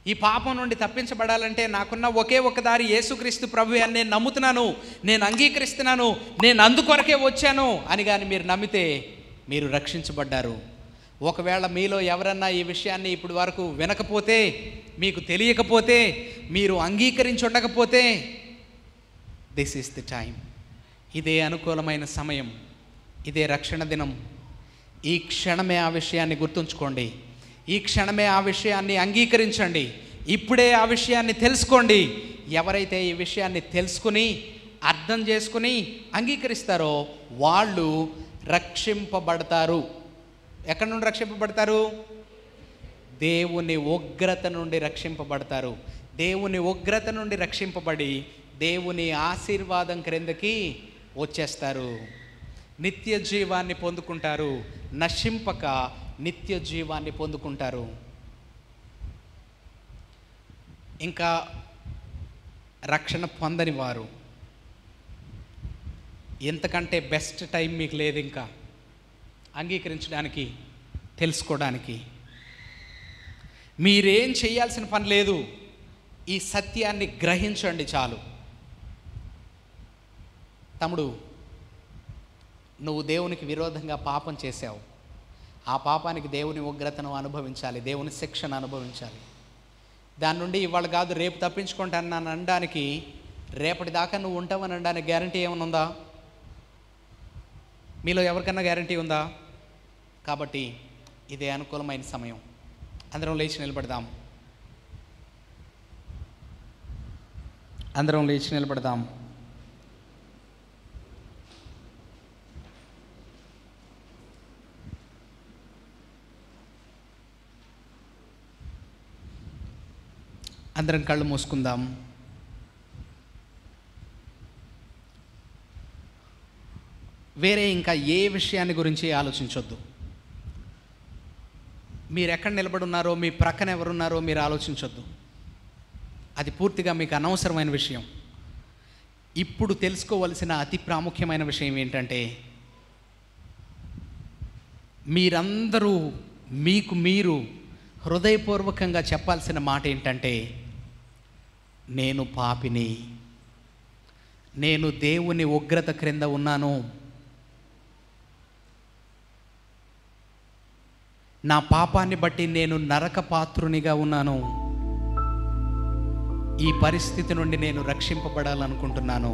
ఈ పాపం నుండి తప్పించబడాలంటే నాకున్న ఒకే ఒక దారి యేసుక్రీస్తు ప్రభు అని నేను నమ్ముతున్నాను, నేను అంగీకరిస్తున్నాను, నేను అందుకొరకే వచ్చాను అని కానీ మీరు నమ్మితే మీరు రక్షించబడ్డారు. ఒకవేళ మీలో ఎవరన్నా ఈ విషయాన్ని ఇప్పుడు వరకు వినకపోతే, మీకు తెలియకపోతే, మీరు అంగీకరించి ఉండకపోతే, దిస్ ఈస్ ది టైం. ఇదే అనుకూలమైన సమయం, ఇదే రక్షణ దినం. ఈ క్షణమే ఆ విషయాన్ని గుర్తుంచుకోండి, ఈ క్షణమే ఆ విషయాన్ని అంగీకరించండి, ఇప్పుడే ఆ విషయాన్ని తెలుసుకోండి. ఎవరైతే ఈ విషయాన్ని తెలుసుకుని అర్థం చేసుకుని అంగీకరిస్తారో వాళ్ళు రక్షింపబడతారు. ఎక్కడి నుండి రక్షింపబడతారు? దేవుని ఉగ్రత నుండి రక్షింపబడతారు. దేవుని ఉగ్రత నుండి రక్షింపబడి దేవుని ఆశీర్వాదం క్రిందకి వచ్చేస్తారు. నిత్య జీవాన్ని పొందుకుంటారు. నశింపక నిత్య జీవాన్ని పొందుకుంటారు. ఇంకా రక్షణ పొందని వారు, ఎంతకంటే బెస్ట్ టైం మీకు లేదు ఇంకా అంగీకరించడానికి, తెలుసుకోవడానికి. మీరేం చేయాల్సిన పని లేదు, ఈ సత్యాన్ని గ్రహించండి చాలు. తమ్ముడు, నువ్వు దేవునికి విరోధంగా పాపం చేశావు. ఆ పాపానికి దేవుని ఉగ్రతను అనుభవించాలి, దేవుని శిక్షను అనుభవించాలి. దాని నుండి ఇవాళ కాదు రేపు తప్పించుకుంటాను నన్ను అనడానికి, రేపటి దాకా నువ్వు ఉంటావని అనడానికి గ్యారంటీ ఏమైనా ఉందా? మీలో ఎవరికన్నా గ్యారంటీ ఉందా? కాబట్టి ఇదే అనుకూలమైన సమయం. అందరం లేచి నిలబడదాం. అందరం లేచి నిలబడదాం. అందరం కళ్ళు మూసుకుందాం. వేరే ఇంకా ఏ విషయాన్ని గురించి ఆలోచించొద్దు. మీరు ఎక్కడ నిలబడున్నారో, మీ ప్రక్కన ఎవరున్నారో మీరు ఆలోచించొద్దు. అది పూర్తిగా మీకు అనవసరమైన విషయం. ఇప్పుడు తెలుసుకోవలసిన అతి ప్రాముఖ్యమైన విషయం ఏంటంటే, మీరందరూ మీకు మీరు హృదయపూర్వకంగా చెప్పాల్సిన మాట ఏంటంటే, నేను పాపిని, నేను దేవుని ఉగ్రత క్రింద ఉన్నాను, నా పాపాన్ని బట్టి నేను నరక పాత్రునిగా ఉన్నాను, ఈ పరిస్థితి నుండి నేను రక్షింపబడాలనుకుంటున్నాను.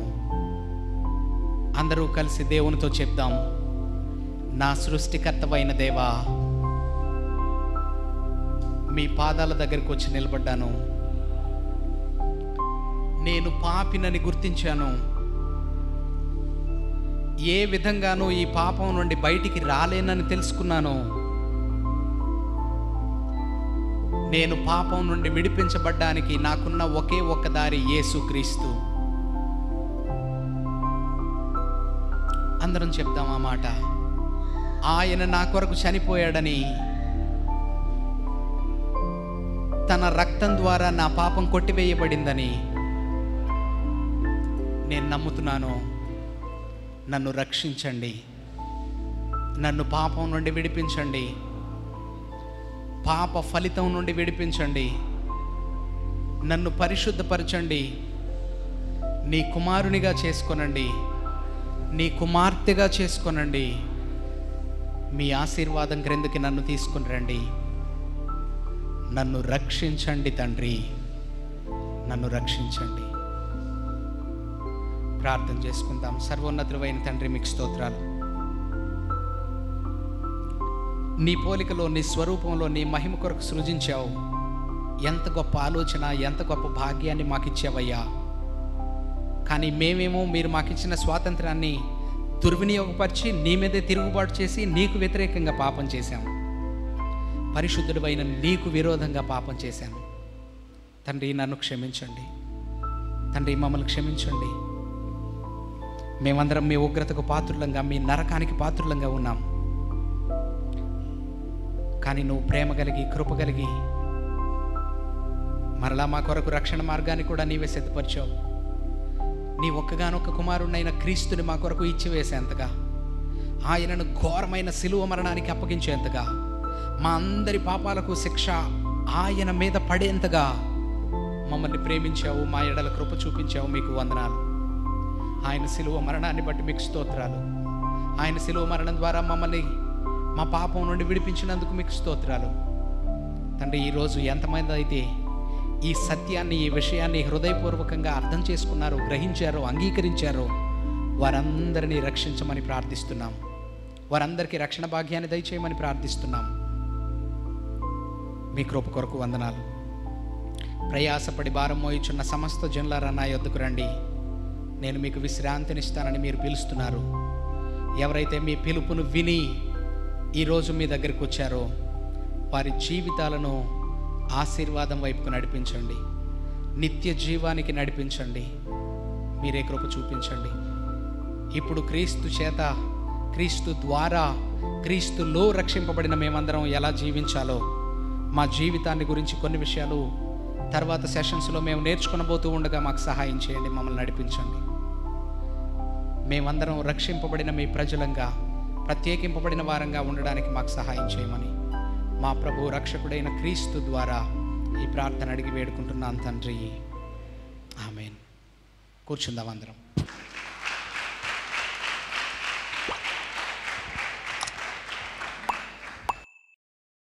అందరూ కలిసి దేవునితో చెప్దాం. నా సృష్టికర్తవైన దేవా, మీ పాదాల దగ్గరికి వచ్చి నిలబడ్డాను. నేను పాపినని గుర్తించాను. ఏ విధంగానూ ఈ పాపం నుండి బయటికి రాలేనని తెలుసుకున్నాను. నేను పాపం నుండి విడిపించబడ్డానికి నాకున్న ఒకే ఒక్క దారి యేసుక్రీస్తు. అందరం చెప్దాం ఆ మాట. ఆయన నా కొరకు చనిపోయాడని, తన రక్తం ద్వారా నా పాపం కొట్టివేయబడిందని నేను నమ్ముతున్నాను. నన్ను రక్షించండి, నన్ను పాపం నుండి విడిపించండి, పాప ఫలితం నుండి విడిపించండి, నన్ను పరిశుద్ధపరచండి, నీ కుమారునిగా చేసుకొనండి, నీ కుమార్తెగా చేసుకొనండి. మీ ఆశీర్వాదం క్రిందకి నన్ను తీసుకుని రండి. నన్ను రక్షించండి తండ్రి, నన్ను రక్షించండి. ప్రార్థన చేసుకుందాం. సర్వోన్నతుడైన తండ్రి, మీకు స్తోత్రాలు. నీ పోలికలో, నీ స్వరూపంలో, నీ మహిమ కొరకు సృజించావు. ఎంత గొప్ప ఆలోచన, ఎంత గొప్ప భాగ్యాన్ని మాకు ఇచ్చావయ్యా. కానీ మేమేమో మీరు మాకిచ్చిన స్వాతంత్రాన్ని దుర్వినియోగపరిచి నీ మీదే తిరుగుబాటు చేసి నీకు వ్యతిరేకంగా పాపం చేశాము. పరిశుద్ధుడైన నీకు విరోధంగా పాపం చేశాను. తండ్రి, నన్ను క్షమించండి. తండ్రి, మమ్మల్ని క్షమించండి. మేమందరం మీ ఉగ్రతకు పాత్రులంగా, మీ నరకానికి పాత్రులంగా ఉన్నాం. కానీ నువ్వు ప్రేమ కలిగి, కృప కలిగి మరలా మా కొరకు రక్షణ మార్గాన్ని కూడా నీవే సిద్ధపరిచావు. నీ ఒక్కగానొక్క కుమారుడైన క్రీస్తుని మా కొరకు ఇచ్చివేసేంతగా, ఆయనను ఘోరమైన శిలువ మరణానికి అప్పగించేంతగా, మా అందరి పాపాలకు శిక్ష ఆయన మీద పడేంతగా మమ్మల్ని ప్రేమించావు. మా ఎడల కృప చూపించావు. మీకు వందనాలు. ఆయన శిలువ మరణాన్ని బట్టి మీకు స్తోత్రాలు. ఆయన శిలువ మరణం ద్వారా మమ్మల్ని మా పాపం నుండి విడిపించినందుకు మీకు స్తోత్రాలు. తండ్రి, ఈరోజు ఎంతమంది అయితే ఈ సత్యాన్ని, ఈ విషయాన్ని హృదయపూర్వకంగా అర్థం చేసుకున్నారో, గ్రహించారో, అంగీకరించారో, వారందరినీ రక్షించమని ప్రార్థిస్తున్నాం. వారందరికీ రక్షణ భాగ్యాన్ని దయచేయమని ప్రార్థిస్తున్నాం. మీ కృప కొరకు వందనాలు. ప్రయాసపడి భారం మోయుచున్న సమస్త జనులారా నా యొద్దకు రండి, నేను మీకు విశ్రాంతినిస్తానని మీరు పిలుస్తున్నారు. ఎవరైతే మీ పిలుపును విని ఈరోజు మీ దగ్గరికి వచ్చారో వారి జీవితాలను ఆశీర్వాదం వైపుకు నడిపించండి. నిత్య జీవానికి నడిపించండి. మీరే కృప చూపించండి. ఇప్పుడు క్రీస్తు చేత, క్రీస్తు ద్వారా, క్రీస్తులో రక్షింపబడిన మేమందరం ఎలా జీవించాలో మా జీవితాన్ని గురించి కొన్ని విషయాలు తర్వాత సెషన్స్లో మేము నేర్చుకునబోతూ ఉండగా మాకు సహాయం చేయండి. మమ్మల్ని నడిపించండి. మేమందరం రక్షింపబడిన మీ ప్రజలంగా, ప్రత్యేకింపబడిన వారంగా ఉండడానికి మాకు సహాయం చేయమని మా ప్రభు రక్షకుడైన క్రీస్తు ద్వారా ఈ ప్రార్థన అడిగి వేడుకుంటున్నాను తండ్రి. ఆమేన్. కూర్చుందాం అందరం.